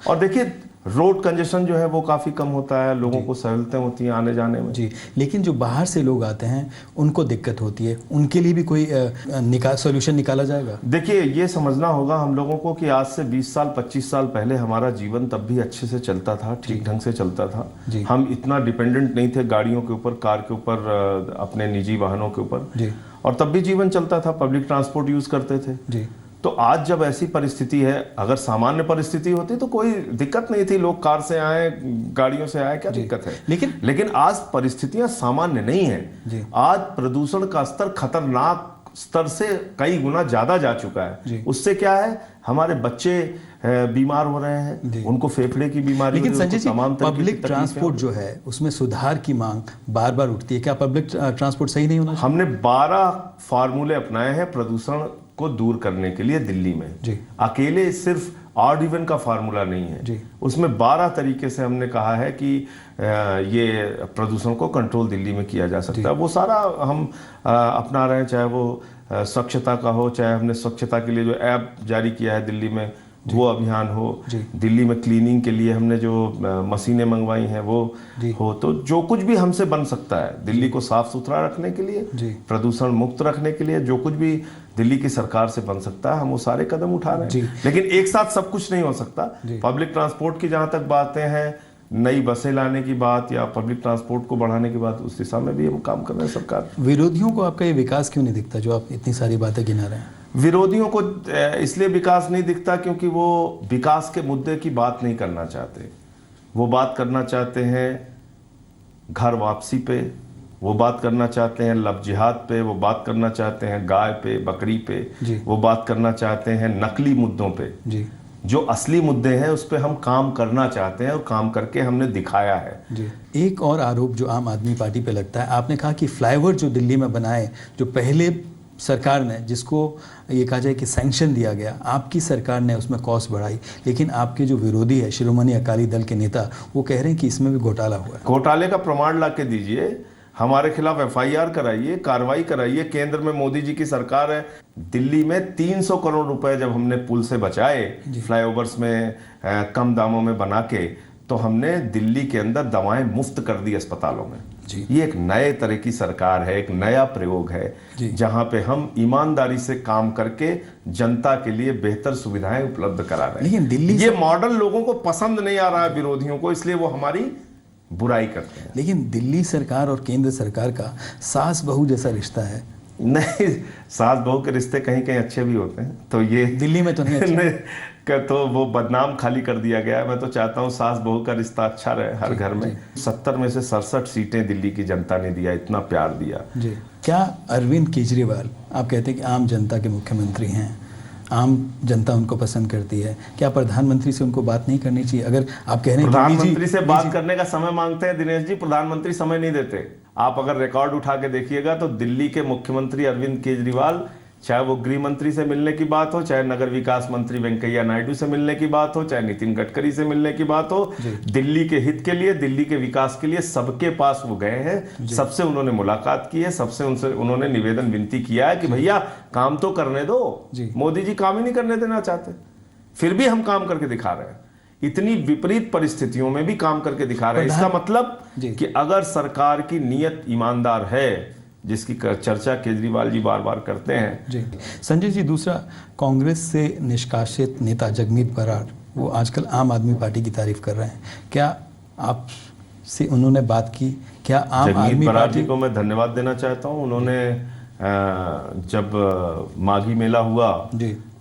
और देखिए रोड कंजेशन जो है वो काफी कम होता है, लोगों को सहूलतें होती हैं आने जाने में। लेकिन जो बाहर से लोग आते हैं उनको दिक्कत होती है, उनके लिए भी कोई सॉल्यूशन निकाला जाएगा? देखिए ये समझना होगा हम लोगों को कि आज से 20 साल 25 साल पहले हमारा जीवन तब भी अच्छे से चलता था, ठीक ढंग से चलता था। हम इतना डिपेंडेंट नहीं थे गाड़ियों के ऊपर, कार के ऊपर, अपने निजी वाहनों के ऊपर, और तब भी जीवन चलता था, पब्लिक ट्रांसपोर्ट यूज करते थे। तो आज जब ऐसी परिस्थिति है, अगर सामान्य परिस्थिति होती तो कोई दिक्कत नहीं थी, लोग कार से आए, गाड़ियों से आए, क्या दिक्कत है। लेकिन आज परिस्थितियां सामान्य नहीं है। आज प्रदूषण का स्तर खतरनाक स्तर से कई गुना ज्यादा जा चुका है। उससे क्या है, हमारे बच्चे बीमार हो रहे हैं, उनको फेफड़े की बीमारी। लेकिन संजय जी, पब्लिक ट्रांसपोर्ट जो है उसमें सुधार की मांग बार बार उठती है। क्या पब्लिक ट्रांसपोर्ट सही नहीं होना चाहिए? हमने 12 फार्मूले अपनाए हैं प्रदूषण को दूर करने के लिए दिल्ली में। अकेले सिर्फ ऑड इवन का फार्मूला नहीं है, उसमें 12 तरीके से हमने कहा है कि ये प्रदूषण को कंट्रोल दिल्ली में किया जा सकता है। वो सारा हम अपना रहे हैं, चाहे वो स्वच्छता का हो, चाहे हमने स्वच्छता के लिए जो ऐप जारी किया है दिल्ली में वो अभियान हो, दिल्ली में क्लीनिंग के लिए हमने जो मशीनें मंगवाई हैं वो हो। तो जो कुछ भी हमसे बन सकता है दिल्ली को साफ सुथरा रखने के लिए, प्रदूषण मुक्त रखने के लिए, जो कुछ भी दिल्ली की सरकार से बन सकता है, हम वो सारे कदम उठा रहे हैं। लेकिन एक साथ सब कुछ नहीं हो सकता। पब्लिक ट्रांसपोर्ट की जहां तक बातें हैं, नई बसें लाने की बात या पब्लिक ट्रांसपोर्ट को बढ़ाने की बात, उस दिशा में भी हम काम कर रहे हैं सरकार। विरोधियों को आपका ये विकास क्यों नहीं दिखता जो आप इतनी सारी बातें गिना रहे हैं? विरोधियों को इसलिए विकास नहीं दिखता क्योंकि वो विकास के मुद्दे की बात नहीं करना चाहते। वो बात करना चाहते हैं घर वापसी पे, वो बात करना चाहते हैं लव जिहाद पे, वो बात करना चाहते हैं गाय पे, बकरी पे, वो बात करना चाहते हैं नकली मुद्दों पे। जो असली मुद्दे हैं उस पे हम काम करना चाहते हैं और काम करके हमने दिखाया है। एक और आरोप जो आम आदमी पार्टी पे लगता है, आपने कहा कि फ्लाईओवर जो दिल्ली में बनाए, जो पहले सरकार ने, जिसको ये कहा जाए कि सैंक्शन दिया गया, आपकी सरकार ने उसमें कॉस्ट बढ़ाई, लेकिन आपके जो विरोधी है शिरोमणि अकाली दल के नेता, वो कह रहे हैं कि इसमें भी घोटाला हुआ है। घोटाले का प्रमाण ला के दीजिए, हमारे खिलाफ FIR कराइए, कार्रवाई कराइए। केंद्र में मोदी जी की सरकार है, दिल्ली में 300 करोड़ रुपए जब हमने पुल से बचाए, फ्लाईओवर्स में कम दामों में बना के, तो हमने दिल्ली के अंदर दवाएं मुफ्त कर दी अस्पतालों में। ये एक नए तरह की सरकार है, एक नया प्रयोग है जहां पे हम ईमानदारी से काम करके जनता के लिए बेहतर सुविधाएं उपलब्ध करा रहे हैं। लेकिन दिल्ली ये मॉडल लोगों को पसंद नहीं आ रहा है, विरोधियों को, इसलिए वो हमारी बुराई करते हैं। लेकिन दिल्ली सरकार और केंद्र सरकार का सास बहू जैसा रिश्ता है, नहीं, सास बहू के रिश्ते कहीं कहीं अच्छे भी होते हैं, तो ये दिल्ली में तो नहीं अच्छा। तो वो बदनाम खाली कर दिया गया है। मैं तो चाहता हूँ सास बहू का रिश्ता अच्छा रहे हर घर में। 70 में से 67 सीटें दिल्ली की जनता ने दिया, इतना प्यार दिया जी। क्या अरविंद केजरीवाल, आप कहते हैं कि आम जनता के मुख्यमंत्री हैं, आम जनता उनको पसंद करती है, क्या प्रधानमंत्री से उनको बात नहीं करनी चाहिए? अगर आप कह रहे हैं प्रधानमंत्री से बात करने का समय मांगते हैं दिनेश जी, प्रधानमंत्री समय नहीं देते। आप अगर रिकॉर्ड उठा के देखिएगा तो दिल्ली के मुख्यमंत्री अरविंद केजरीवाल, चाहे वो गृह मंत्री से मिलने की बात हो, चाहे नगर विकास मंत्री वेंकैया नायडू से मिलने की बात हो, चाहे नितिन गडकरी से मिलने की बात हो, दिल्ली के हित के लिए, दिल्ली के विकास के लिए सबके पास वो गए हैं, सबसे उन्होंने मुलाकात की है, सबसे उनसे उन्होंने निवेदन विनती किया है कि भैया काम तो करने दो। मोदी जी काम ही नहीं करने देना चाहते, फिर भी हम काम करके दिखा रहे हैं। इतनी विपरीत परिस्थितियों में भी काम करके दिखा रहे हैं। इसका मतलब कि अगर सरकार की नीयत ईमानदार है, जिसकी चर्चा केजरीवाल जी बार बार करते हैं। जी संजय जी, दूसरा, कांग्रेस से निष्कासित नेता जगमीत बराड़, वो आजकल आम आदमी पार्टी की तारीफ कर रहे हैं, क्या आपसे उन्होंने बात की? क्या आम आदमी बराड़ जी को मैं धन्यवाद देना चाहता हूं। उन्होंने जब माघी मेला हुआ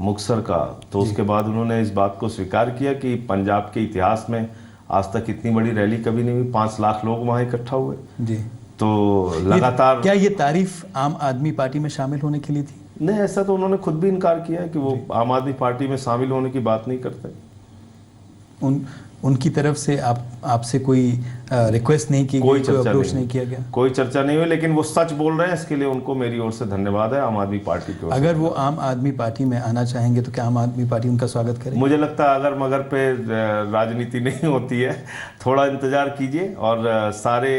मुक्तसर का, तो उसके बाद उन्होंने इस बात को स्वीकार किया कि पंजाब के इतिहास में आज तक इतनी बड़ी रैली कभी नहीं हुई, 5 लाख लोग वहां इकट्ठा हुए जी। तो लगातार क्या ये तारीफ आम आदमी पार्टी में शामिल होने के लिए थी? नहीं, ऐसा तो उन्होंने खुद भी इनकार किया है कि वो आम आदमी पार्टी में शामिल होने की बात नहीं करते। उनकी तरफ से आपसे कोई रिक्वेस्ट नहीं की, कोई अप्रोच नहीं किया गया? कोई चर्चा नहीं हुई, लेकिन वो सच बोल रहे हैं, इसके लिए उनको मेरी ओर से धन्यवाद है, आम आदमी पार्टी की ओर से। अगर वो आम आदमी पार्टी में आना चाहेंगे तो क्या आम आदमी पार्टी उनका स्वागत करेगी? मुझे लगता है अगर मगर पे राजनीति नहीं होती है, थोड़ा इंतजार कीजिए और सारे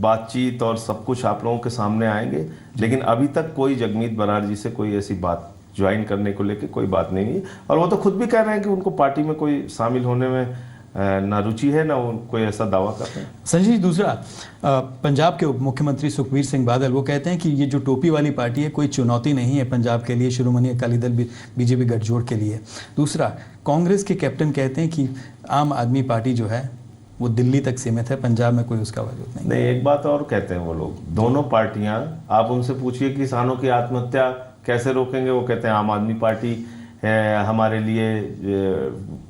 बातचीत और सब कुछ आप लोगों के सामने आएंगे। लेकिन अभी तक कोई जगमीत बराड़ जी से कोई ऐसी बात ज्वाइन करने को लेकर कोई बात नहीं है, और वो तो खुद भी कह रहे हैं कि उनको पार्टी में कोई शामिल होने में ना रुचि है, ना कोई ऐसा दावा करते हैं। संजय जी, दूसरा, पंजाब के उप मुख्यमंत्री सुखबीर सिंह बादल, वो कहते हैं कि ये जो टोपी वाली पार्टी है कोई चुनौती नहीं है पंजाब के लिए, शिरोमणि अकाली दल बीजेपी गठजोड़ के लिए। दूसरा, कांग्रेस के कैप्टन कहते हैं कि आम आदमी पार्टी जो है वो दिल्ली तक सीमित है, पंजाब में कोई उसका वजूद नहीं। नहीं, एक बात और कहते हैं वो लोग, दोनों पार्टियां, आप उनसे पूछिए किसानों की आत्महत्या कैसे रोकेंगे, वो कहते हैं आम आदमी पार्टी है, हमारे लिए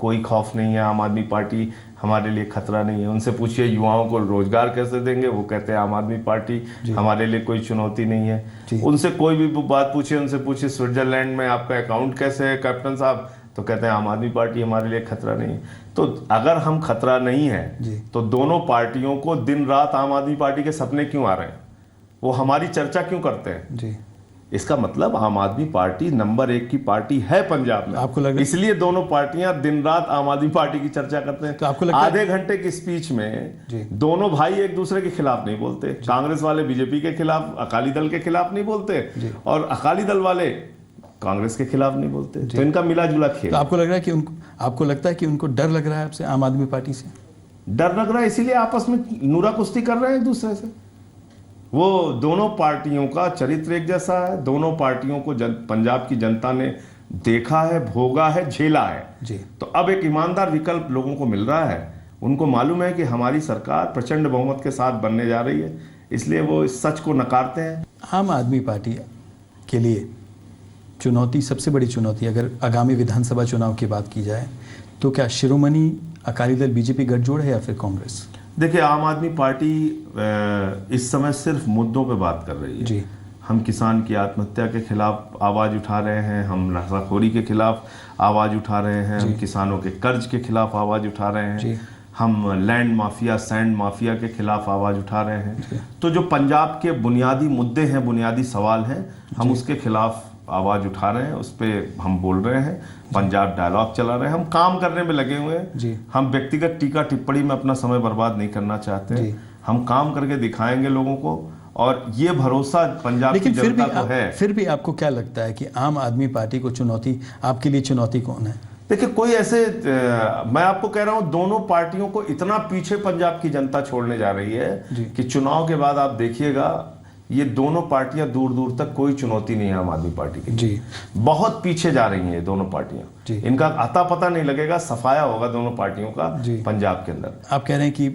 कोई खौफ नहीं है, आम आदमी पार्टी हमारे लिए खतरा नहीं है। उनसे पूछिए युवाओं को रोजगार कैसे देंगे, वो कहते हैं आम आदमी पार्टी हमारे लिए कोई चुनौती नहीं है। उनसे कोई भी बात पूछिए, उनसे पूछिए स्विट्जरलैंड में आपका अकाउंट कैसे है कैप्टन साहब, तो कहते हैं आम आदमी पार्टी हमारे लिए खतरा नहीं है। तो अगर हम खतरा नहीं है तो दोनों पार्टियों को दिन रात आम आदमी पार्टी के सपने क्यों आ रहे हैं, वो हमारी चर्चा क्यों करते हैं जी? इसका मतलब आम आदमी पार्टी नंबर 1 की पार्टी है पंजाब में। आपको लग, इसलिए दोनों पार्टियां दिन रात आम आदमी पार्टी की चर्चा करते हैं। तो आपको आधे घंटे की स्पीच में दोनों भाई एक दूसरे के खिलाफ नहीं बोलते, कांग्रेस वाले बीजेपी के खिलाफ, अकाली दल के खिलाफ नहीं बोलते, और अकाली दल वाले कांग्रेस के खिलाफ नहीं बोलते। तो इनका मिला जुला खेल। तो आपको लग रहा है कि आपको लगता है कि उनको डर लग रहा है आपसे, आम आदमी पार्टी से डर लग रहा है, इसीलिए आपस में नूरा कुश्ती कर रहे हैं एक दूसरे से। वो दोनों पार्टियों का चरित्र एक जैसा है, दोनों पार्टियों को पंजाब की जनता ने देखा है, भोगा है, झेला है जी। तो अब एक ईमानदार विकल्प लोगों को मिल रहा है, उनको मालूम है कि हमारी सरकार प्रचंड बहुमत के साथ बनने जा रही है, इसलिए वो इस सच को नकारते हैं। आम आदमी पार्टी के लिए चुनौती, सबसे बड़ी चुनौती, अगर आगामी विधानसभा चुनाव की बात की जाए तो क्या शिरोमणि अकाली दल बीजेपी गठजोड़ है या फिर कांग्रेस? देखिए, आम आदमी पार्टी इस समय सिर्फ मुद्दों पे बात कर रही है जी। हम किसान की आत्महत्या के खिलाफ आवाज उठा रहे हैं, हम नशाखोरी के खिलाफ आवाज उठा रहे हैं, हम किसानों के कर्ज के खिलाफ आवाज उठा रहे हैं, हम लैंड माफिया, सैंड माफिया के खिलाफ आवाज उठा रहे हैं। तो जो पंजाब के बुनियादी मुद्दे हैं, बुनियादी सवाल हैं, हम उसके खिलाफ आवाज उठा रहे हैं, उस पर हम बोल रहे हैं, पंजाब डायलॉग चला रहे हैं, हम काम करने में लगे हुए हैं। हम व्यक्तिगत टीका टिप्पणी में अपना समय बर्बाद नहीं करना चाहते हैं, हम काम करके दिखाएंगे लोगों को, और ये भरोसा पंजाब की जनता को है। फिर भी आपको क्या लगता है कि आम आदमी पार्टी को चुनौती, आपके लिए चुनौती कौन है? देखिए, कोई ऐसे, मैं आपको कह रहा हूं, दोनों पार्टियों को इतना पीछे पंजाब की जनता छोड़ने जा रही है कि चुनाव के बाद आप देखिएगा, ये दोनों पार्टियां दूर दूर तक कोई चुनौती नहीं है आम आदमी पार्टी की जी। बहुत पीछे जा रही हैं ये दोनों पार्टियां, इनका आता पता नहीं लगेगा, सफाया होगा दोनों पार्टियों का पंजाब के अंदर। आप कह रहे हैं कि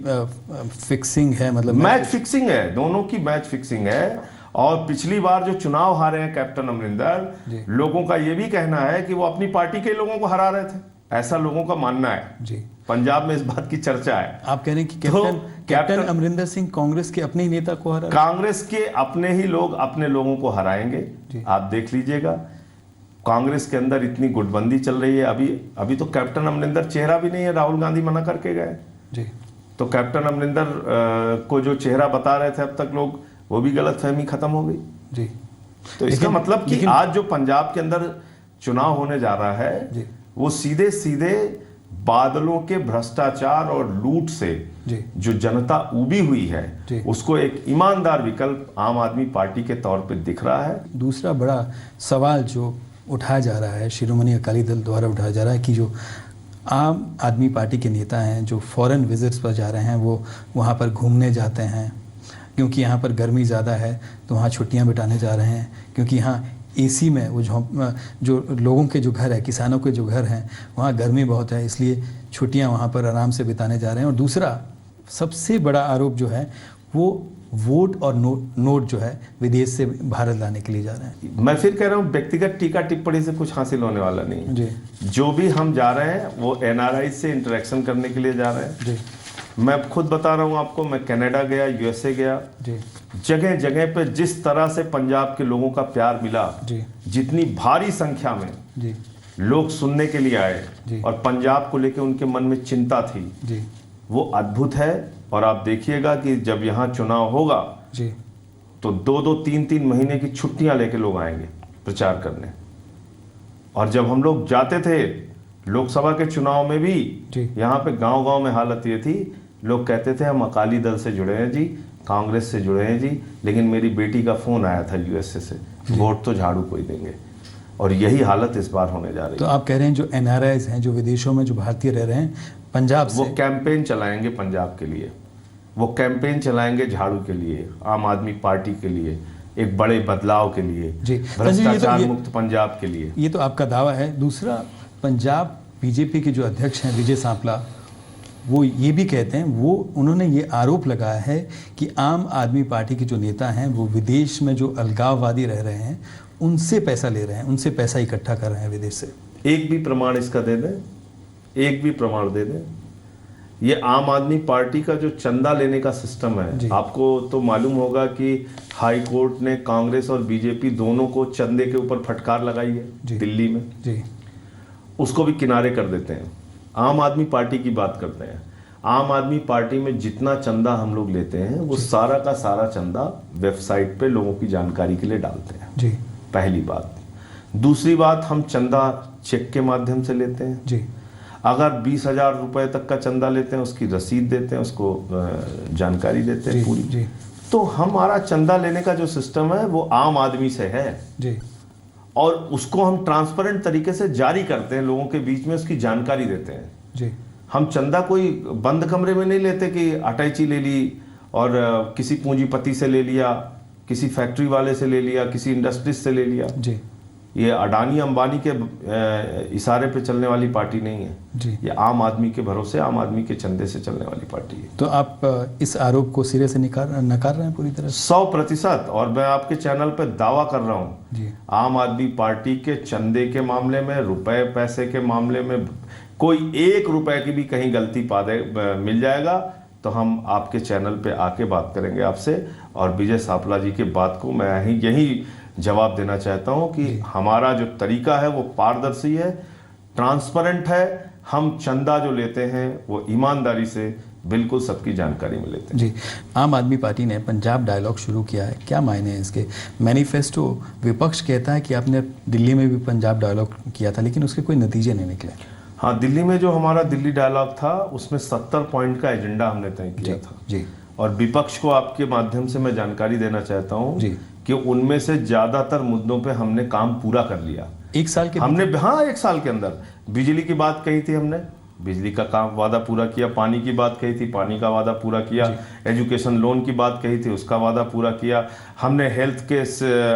फिक्सिंग है, मतलब मैच फिक्सिंग है, दोनों की मैच फिक्सिंग है, और पिछली बार जो चुनाव हारे हैं कैप्टन अमरिंदर, लोगों का ये भी कहना है कि वो अपनी पार्टी के लोगों को हरा रहे थे, ऐसा लोगों का मानना है जी। पंजाब में इस बात की चर्चा है। आप कह रहे हैं कि कैप्टन अमरिंदर सिंह कांग्रेस के अपने ही नेता को हरा, कांग्रेस के अपने ही लोग अपने लोगों को हराएंगे। आप देख लीजिएगा, कांग्रेस के अंदर इतनी गुटबंदी चल रही है। अभी तो कैप्टन अमरिंदर चेहरा भी नहीं है, राहुल गांधी मना करके गए जी। तो कैप्टन अमरिंदर को जो चेहरा बता रहे थे अब तक लोग, वो भी गलतफहमी खत्म हो गई जी। तो इसका मतलब कि आज जो पंजाब के अंदर चुनाव होने जा रहा है वो सीधे सीधे बादलों के भ्रष्टाचार और लूट से जो जनता उबी हुई है उसको एक ईमानदार विकल्प आम आदमी पार्टी के तौर पे दिख रहा है। दूसरा बड़ा सवाल जो उठाया जा रहा है, शिरोमणि अकाली दल द्वारा उठाया जा रहा है कि जो आम आदमी पार्टी के नेता हैं जो फॉरेन विजिट्स पर जा रहे हैं, वो वहाँ पर घूमने जाते हैं क्योंकि यहाँ पर गर्मी ज़्यादा है तो वहाँ छुट्टियाँ बिताने जा रहे हैं, क्योंकि यहाँ एसी में वो जो लोगों के जो घर है, किसानों के जो घर हैं, वहाँ गर्मी बहुत है, इसलिए छुट्टियाँ वहाँ पर आराम से बिताने जा रहे हैं। और दूसरा सबसे बड़ा आरोप जो है वो वोट और नोट जो है विदेश से भारत लाने के लिए जा रहे हैं। मैं फिर कह रहा हूँ व्यक्तिगत टीका टिप्पणी से कुछ हासिल होने वाला नहीं है जी। जो भी हम जा रहे हैं वो एनआरआई से इंटरेक्शन करने के लिए जा रहे हैं जी। मैं खुद बता रहा हूँ आपको, मैं कनाडा गया, यूएसए गया जी। जगह जगह पे जिस तरह से पंजाब के लोगों का प्यार मिला जी। जितनी भारी संख्या में जी। लोग सुनने के लिए आए जी। और पंजाब को लेकर उनके मन में चिंता थी जी। वो अद्भुत है। और आप देखिएगा कि जब यहाँ चुनाव होगा जी। तो 2-2, 3-3 महीने की छुट्टियां लेके लोग आएंगे प्रचार करने। और जब हम लोग जाते थे लोकसभा के चुनाव में भी यहाँ पे गांव-गांव में हालत ये थी, लोग कहते थे हम अकाली दल से जुड़े हैं जी, कांग्रेस से जुड़े हैं जी, लेकिन मेरी बेटी का फोन आया था यूएसए से, वोट तो झाड़ू को ही देंगे। और यही हालत इस बार होने जा रही है। तो आप कह रहे हैं जो एनआरआईज हैं, जो विदेशों में जो भारतीय रह रहे हैं पंजाब से, वो कैंपेन चलाएंगे पंजाब के लिए, वो कैंपेन चलाएंगे झाड़ू के लिए, आम आदमी पार्टी के लिए, एक बड़े बदलाव के लिए, भ्रष्टाचार मुक्त पंजाब के लिए। ये तो आपका दावा है। दूसरा, पंजाब बीजेपी के जो अध्यक्ष हैं विजय सांपला, वो ये भी कहते हैं, उन्होंने ये आरोप लगाया है कि आम आदमी पार्टी के जो नेता हैं वो विदेश में जो अलगाववादी रह रहे हैं उनसे पैसा ले रहे हैं, उनसे पैसा इकट्ठा कर रहे हैं विदेश से। एक भी प्रमाण इसका दे दें, एक भी प्रमाण दे दें। ये आम आदमी पार्टी का जो चंदा लेने का सिस्टम है, आपको तो मालूम होगा कि हाई कोर्ट ने कांग्रेस और बीजेपी दोनों को चंदे के ऊपर फटकार लगाई है दिल्ली में जी। उसको भी किनारे कर देते हैं, आम आदमी पार्टी की बात करते हैं। आम आदमी पार्टी में जितना चंदा हम लोग लेते हैं वो सारा का सारा चंदा वेबसाइट पे लोगों की जानकारी के लिए डालते हैं जी। पहली बात। दूसरी बात, हम चंदा चेक के माध्यम से लेते हैं जी। अगर 20,000 रुपए तक का चंदा लेते हैं उसकी रसीद देते हैं, उसको जानकारी देते हैं पूरी जी। तो हमारा चंदा लेने का जो सिस्टम है वो आम आदमी से है जी। और उसको हम ट्रांसपेरेंट तरीके से जारी करते हैं, लोगों के बीच में उसकी जानकारी देते हैं जी। हम चंदा कोई बंद कमरे में नहीं लेते कि अटैची ले ली और किसी पूंजीपति से ले लिया, किसी फैक्ट्री वाले से ले लिया, किसी इंडस्ट्रीज से ले लिया जी। ये अडानी अंबानी के इशारे पे चलने वाली पार्टी नहीं है जी। ये आम आदमी के भरोसे, आम आदमी के चंदे से चलने वाली पार्टी है। तो आप इस आरोप को सिरे से नकार रहे हैं पूरी तरह? 100%। और मैं आपके चैनल पे दावा कर रहा हूँ, आम आदमी पार्टी के चंदे के मामले में, रुपए पैसे के मामले में कोई 1 रुपए की भी कहीं गलती मिल जाएगा तो हम आपके चैनल पे आके बात करेंगे आपसे। और विजय सांपला जी के बात को मैं यही जवाब देना चाहता हूं कि हमारा जो तरीका है वो पारदर्शी है, ट्रांसपेरेंट है। हम चंदा जो लेते हैं वो ईमानदारी से बिल्कुल सबकी जानकारी में लेते हैं जी। आम आदमी पार्टी ने पंजाब डायलॉग शुरू किया है, क्या मायने हैं इसके? मैनिफेस्टो विपक्ष कहता है कि आपने दिल्ली में भी पंजाब डायलॉग किया था लेकिन उसके कोई नतीजे नहीं निकले। हाँ, दिल्ली में जो हमारा दिल्ली डायलॉग था उसमें 70 पॉइंट का एजेंडा हमने तय किया था जी। और विपक्ष को आपके माध्यम से मैं जानकारी देना चाहता हूँ कि उनमें से ज्यादातर मुद्दों पे हमने काम पूरा कर लिया 1 साल के हमने। हाँ, 1 साल के अंदर बिजली की बात कही थी हमने, बिजली का काम वादा पूरा किया। पानी की बात कही थी, पानी का वादा पूरा किया। एजुकेशन लोन की बात कही थी, उसका वादा पूरा किया। हमने हेल्थ के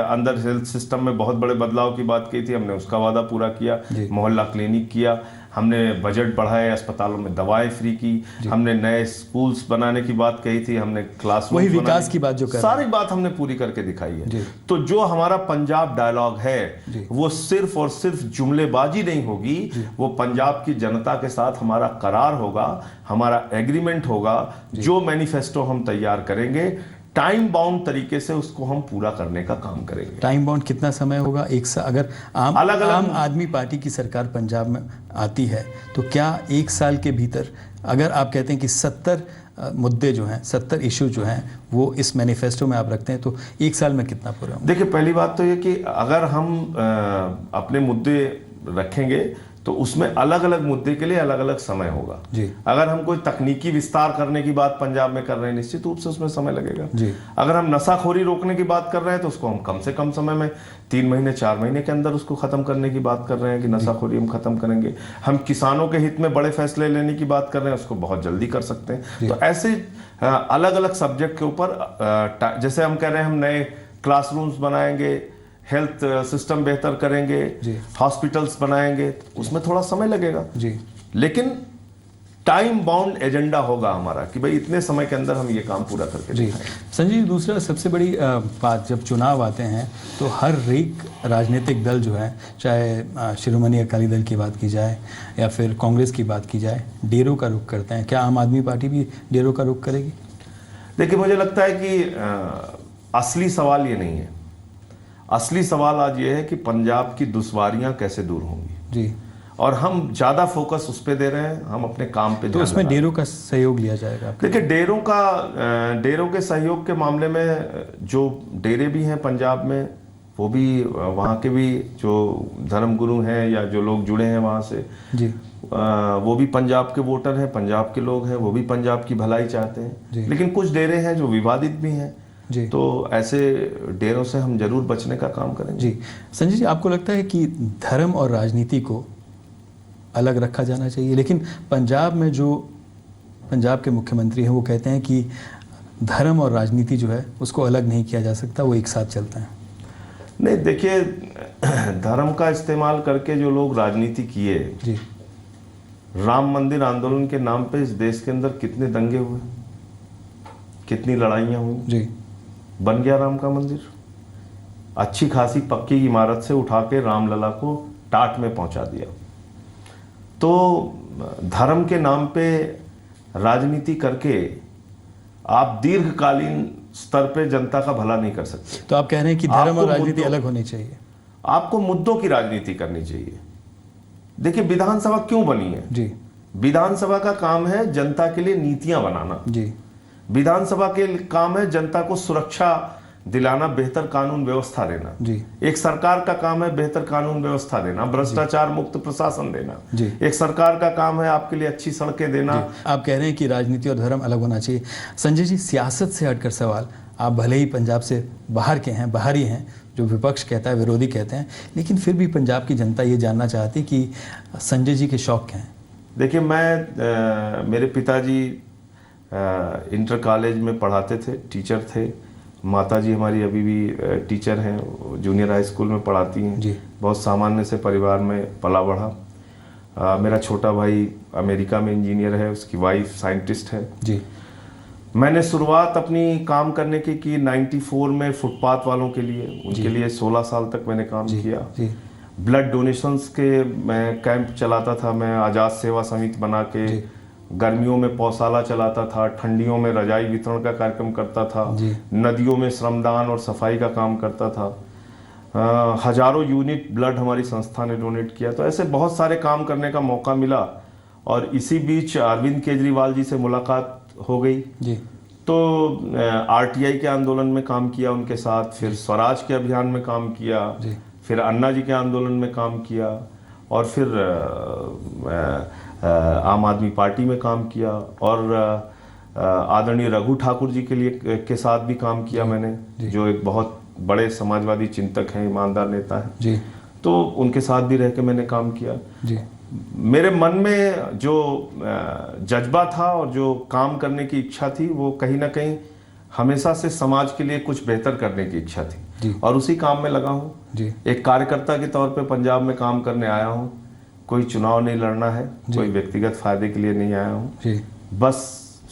अंदर हेल्थ सिस्टम में बहुत बड़े बदलाव की बात कही थी, हमने उसका वादा पूरा किया। मोहल्ला क्लिनिक किया। हमने बजट बढ़ाए, अस्पतालों में दवाएं फ्री की, हमने नए स्कूल्स बनाने की बात कही थी, हमने क्लासरूम, वही विकास की बात जो कर सारी बात हमने पूरी करके दिखाई है। तो जो हमारा पंजाब डायलॉग है वो सिर्फ और सिर्फ जुमलेबाजी नहीं होगी, वो पंजाब की जनता के साथ हमारा करार होगा, हमारा एग्रीमेंट होगा। जो मैनिफेस्टो हम तैयार करेंगे टाइम बाउंड तरीके से उसको हम पूरा करने का काम करेंगे। टाइम बाउंड कितना समय होगा? एक साल अगर आम आदमी पार्टी की सरकार पंजाब में आती है तो क्या एक साल के भीतर, अगर आप कहते हैं कि 70 मुद्दे जो हैं, 70 इशू जो हैं वो इस मैनिफेस्टो में आप रखते हैं, तो एक साल में कितना पूरा होगा? देखिए, पहली बात तो ये कि अगर हम अपने मुद्दे रखेंगे तो उसमें अलग अलग मुद्दे के लिए अलग अलग समय होगा जी। अगर हम कोई तकनीकी विस्तार करने की बात पंजाब में कर रहे हैं, निश्चित रूप से उसमें समय लगेगा जी। अगर हम नशाखोरी रोकने की बात कर रहे हैं तो उसको हम कम से कम समय में 3 महीने 4 महीने के अंदर उसको खत्म करने की बात कर रहे हैं कि नशाखोरी हम खत्म करेंगे। हम किसानों के हित में बड़े फैसले लेने की बात कर रहे हैं, उसको बहुत जल्दी कर सकते हैं। तो ऐसे अलग अलग सब्जेक्ट के ऊपर, जैसे हम कह रहे हैं हम नए क्लासरूम्स बनाएंगे, हेल्थ सिस्टम बेहतर करेंगे, हॉस्पिटल्स बनाएंगे, उसमें थोड़ा समय लगेगा जी। लेकिन टाइम बाउंड एजेंडा होगा हमारा कि भाई इतने समय के अंदर हम ये काम पूरा करके जी। संजय जी, दूसरा सबसे बड़ी बात, जब चुनाव आते हैं तो हर एक राजनीतिक दल जो है, चाहे शिरोमणि अकाली दल की बात की जाए या फिर कांग्रेस की बात की जाए, डेरों का रुख करते हैं। क्या आम आदमी पार्टी भी डेरों का रुख करेगी? देखिए, मुझे लगता है कि असली सवाल ये नहीं है। असली सवाल आज ये है कि पंजाब की दुश्वारियां कैसे दूर होंगी जी, और हम ज्यादा फोकस उस पे दे रहे हैं, हम अपने काम पे। तो उसमें डेरों का सहयोग लिया जाएगा? देखिए, डेरों के सहयोग के मामले में जो डेरे भी हैं पंजाब में, वो भी वहाँ के भी जो धर्मगुरु हैं या जो लोग जुड़े हैं वहाँ से जी, वो भी पंजाब के वोटर हैं, पंजाब के लोग हैं, वो भी पंजाब की भलाई चाहते हैं। लेकिन कुछ डेरे हैं जो विवादित भी हैं जी। तो ऐसे डेरों से हम जरूर बचने का काम करेंगे जी। संजय जी, आपको लगता है कि धर्म और राजनीति को अलग रखा जाना चाहिए? लेकिन पंजाब में जो पंजाब के मुख्यमंत्री हैं वो कहते हैं कि धर्म और राजनीति जो है उसको अलग नहीं किया जा सकता, वो एक साथ चलता है। नहीं, देखिए, धर्म का इस्तेमाल करके जो लोग राजनीति किए जी, राम मंदिर आंदोलन के नाम पे इस देश के अंदर कितने दंगे हुए, कितनी लड़ाइयाँ हुई जी, बन गया राम का मंदिर। अच्छी खासी पक्की इमारत से उठा के रामलला को टाट में पहुंचा दिया। तो धर्म के नाम पे राजनीति करके आप दीर्घकालीन स्तर पे जनता का भला नहीं कर सकते। तो आप कह रहे हैं कि धर्म और राजनीति अलग होनी चाहिए? आपको मुद्दों की राजनीति करनी चाहिए। देखिए, विधानसभा क्यों बनी है? जी, विधानसभा का काम है जनता के लिए नीतियां बनाना। जी, विधानसभा के काम है जनता को सुरक्षा दिलाना, बेहतर कानून व्यवस्था देना। जी। एक सरकार का काम है बेहतर कानून व्यवस्था देना, भ्रष्टाचार मुक्त प्रशासन देना। जी। एक सरकार का काम है आपके लिए अच्छी सड़कें देना। आप कह रहे हैं कि राजनीति और धर्म अलग होना चाहिए। संजय जी, सियासत से हटकर सवाल, आप भले ही पंजाब से बाहर के हैं, बाहरी हैं, जो विपक्ष कहता है, विरोधी कहते हैं, लेकिन फिर भी पंजाब की जनता ये जानना चाहती कि संजय जी के शौक क्या हैं? देखिए, मेरे पिताजी इंटर कॉलेज में पढ़ाते थे, टीचर थे। माताजी हमारी अभी भी टीचर हैं, जूनियर हाई स्कूल में पढ़ाती हैं जी। बहुत सामान्य से परिवार में पला बढ़ा। मेरा छोटा भाई अमेरिका में इंजीनियर है, उसकी वाइफ साइंटिस्ट है जी। मैंने शुरुआत अपनी काम करने की 94 में फुटपाथ वालों के लिए, उनके लिए 16 साल तक मैंने काम किया। ब्लड डोनेशंस के मैं कैंप चलाता था, मैं आज़ाद सेवा समिति बना के गर्मियों में पौशाला चलाता था, ठंडियों में रजाई वितरण का कार्यक्रम करता था, नदियों में श्रमदान और सफाई का काम करता था। हजारों यूनिट ब्लड हमारी संस्था ने डोनेट किया। तो ऐसे बहुत सारे काम करने का मौका मिला और इसी बीच अरविंद केजरीवाल जी से मुलाकात हो गई जी। तो आरटीआई के आंदोलन में काम किया उनके साथ, फिर स्वराज के अभियान में काम किया, फिर अन्ना जी के आंदोलन में काम किया और फिर आम आदमी पार्टी में काम किया और आदरणीय रघु ठाकुर जी के साथ भी काम किया मैंने, जो एक बहुत बड़े समाजवादी चिंतक हैं, ईमानदार नेता हैं जी। तो उनके साथ भी रह के मैंने काम किया जी। मेरे मन में जो जज्बा था और जो काम करने की इच्छा थी, वो कहीं ना कहीं हमेशा से समाज के लिए कुछ बेहतर करने की इच्छा थी और उसी काम में लगा हूँ। एक कार्यकर्ता के तौर पे पंजाब में काम करने आया हूँ, कोई चुनाव नहीं लड़ना है, कोई व्यक्तिगत फायदे के लिए नहीं आया हूँ जी। बस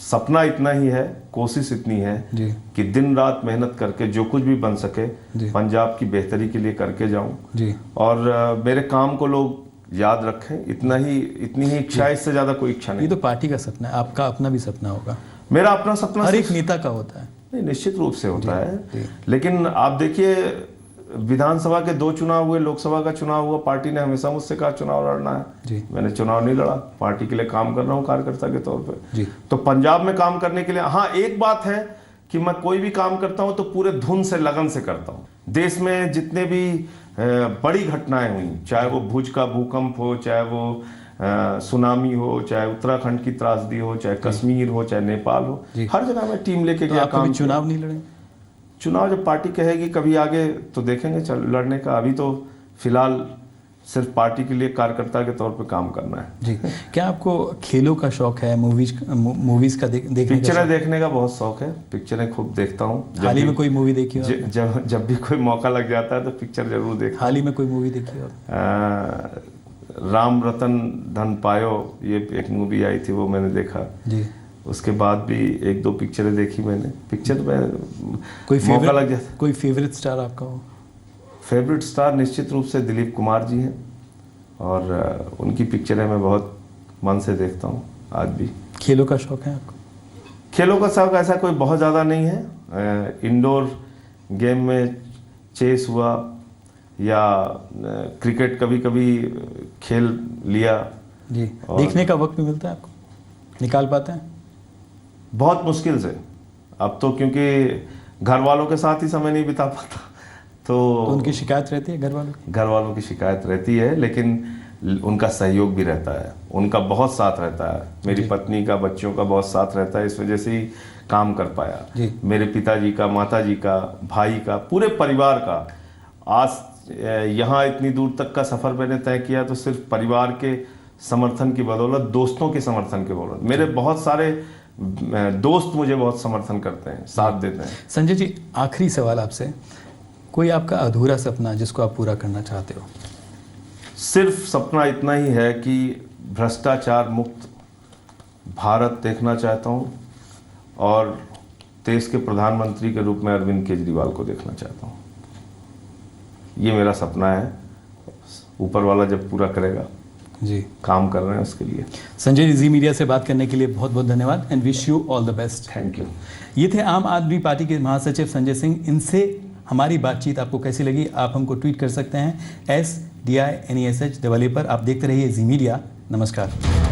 सपना इतना ही है, कोशिश इतनी है जी। कि दिन रात मेहनत करके जो कुछ भी बन सके जी। पंजाब की बेहतरी के लिए करके जाऊं जी। और मेरे काम को लोग याद रखें, इतनी ही इच्छा है, इससे ज्यादा कोई इच्छा नहीं। ये तो पार्टी का सपना है, आपका अपना भी सपना होगा। मेरा अपना सपना हर एक नेता का होता है। नहीं, निश्चित रूप से होता है, जी। लेकिन आप देखिए विधानसभा के 2 चुनाव हुए, लोकसभा का चुनाव हुआ, पार्टी ने हमेशा मुझसे कहा चुनाव लड़ना है जी। मैंने चुनाव नहीं लड़ा, पार्टी के लिए काम कर रहा हूँ कार्यकर्ता के तौर पे जी। तो पंजाब में काम करने के लिए, हाँ एक बात है कि मैं कोई भी काम करता हूँ तो पूरे धुन से लगन से करता हूँ। देश में जितने भी बड़ी घटनाएं हुई, चाहे वो भुज का भूकंप हो, चाहे वो सुनामी हो, चाहे उत्तराखंड की त्रासदी हो, चाहे कश्मीर हो, चाहे नेपाल हो, हर जगह में टीम लेके तो गया आप कभी चुनाव नहीं लड़े? चुनाव जब पार्टी कहेगी कभी आगे तो देखेंगे चल लड़ने का। अभी तो फिलहाल सिर्फ पार्टी के लिए कार्यकर्ता के तौर पे काम करना है। जी। क्या आपको खेलों का शौक है, मूवीज का देखने का? पिक्चरें देखने का बहुत शौक है, पिक्चरें खूब देखता हूँ। हाल ही में कोई मूवी देखी हो? जब भी कोई मौका लग जाता है तो पिक्चर जरूर देखता। हाल ही में कोई मूवी देखी हो? राम रतन धन पायो, ये एक मूवी आई थी, वो मैंने देखा जी। उसके बाद भी 1-2 पिक्चरें देखी मैंने। पिक्चर में कोई मौका लग जाता। कोई फेवरेट स्टार आपका हो? फेवरेट स्टार निश्चित रूप से दिलीप कुमार जी हैं और उनकी पिक्चरें मैं बहुत मन से देखता हूँ आज भी। खेलों का शौक है आपको? खेलों का शौक ऐसा कोई बहुत ज़्यादा नहीं है। इंडोर गेम में चेस हुआ या क्रिकेट कभी कभी खेल लिया। जी। देखने का वक्त भी मिलता है आपको? निकाल पाते हैं? बहुत मुश्किल से। अब तो क्योंकि घर वालों के साथ ही समय नहीं बिता पाता तो उनकी शिकायत रहती है घर वालों की? घर वालों की शिकायत रहती है, लेकिन उनका सहयोग भी रहता है, उनका बहुत साथ रहता है। मेरी पत्नी का, बच्चों का बहुत साथ रहता है, इस वजह से ही काम कर पाया। मेरे पिताजी का, माताजी का, भाई का, पूरे परिवार का। आज यहाँ इतनी दूर तक का सफ़र मैंने तय किया तो सिर्फ परिवार के समर्थन की बदौलत, दोस्तों के समर्थन की बदौलत। मेरे बहुत सारे दोस्त मुझे बहुत समर्थन करते हैं, साथ देते हैं। संजय जी, आखिरी सवाल आपसे, कोई आपका अधूरा सपना जिसको आप पूरा करना चाहते हो? सिर्फ सपना इतना ही है कि भ्रष्टाचार मुक्त भारत देखना चाहता हूँ और देश के प्रधानमंत्री के रूप में अरविंद केजरीवाल को देखना चाहता हूँ। ये मेरा सपना है, ऊपर वाला जब पूरा करेगा। जी। काम कर रहे हैं उसके लिए। संजय जी, जी मीडिया से बात करने के लिए बहुत बहुत धन्यवाद and wish you all the best. Thank you. ये थे आम आदमी पार्टी के महासचिव संजय सिंह। इनसे हमारी बातचीत आपको कैसी लगी आप हमको ट्वीट कर सकते हैं SDINESH पर। आप देखते रहिए जी मीडिया। नमस्कार।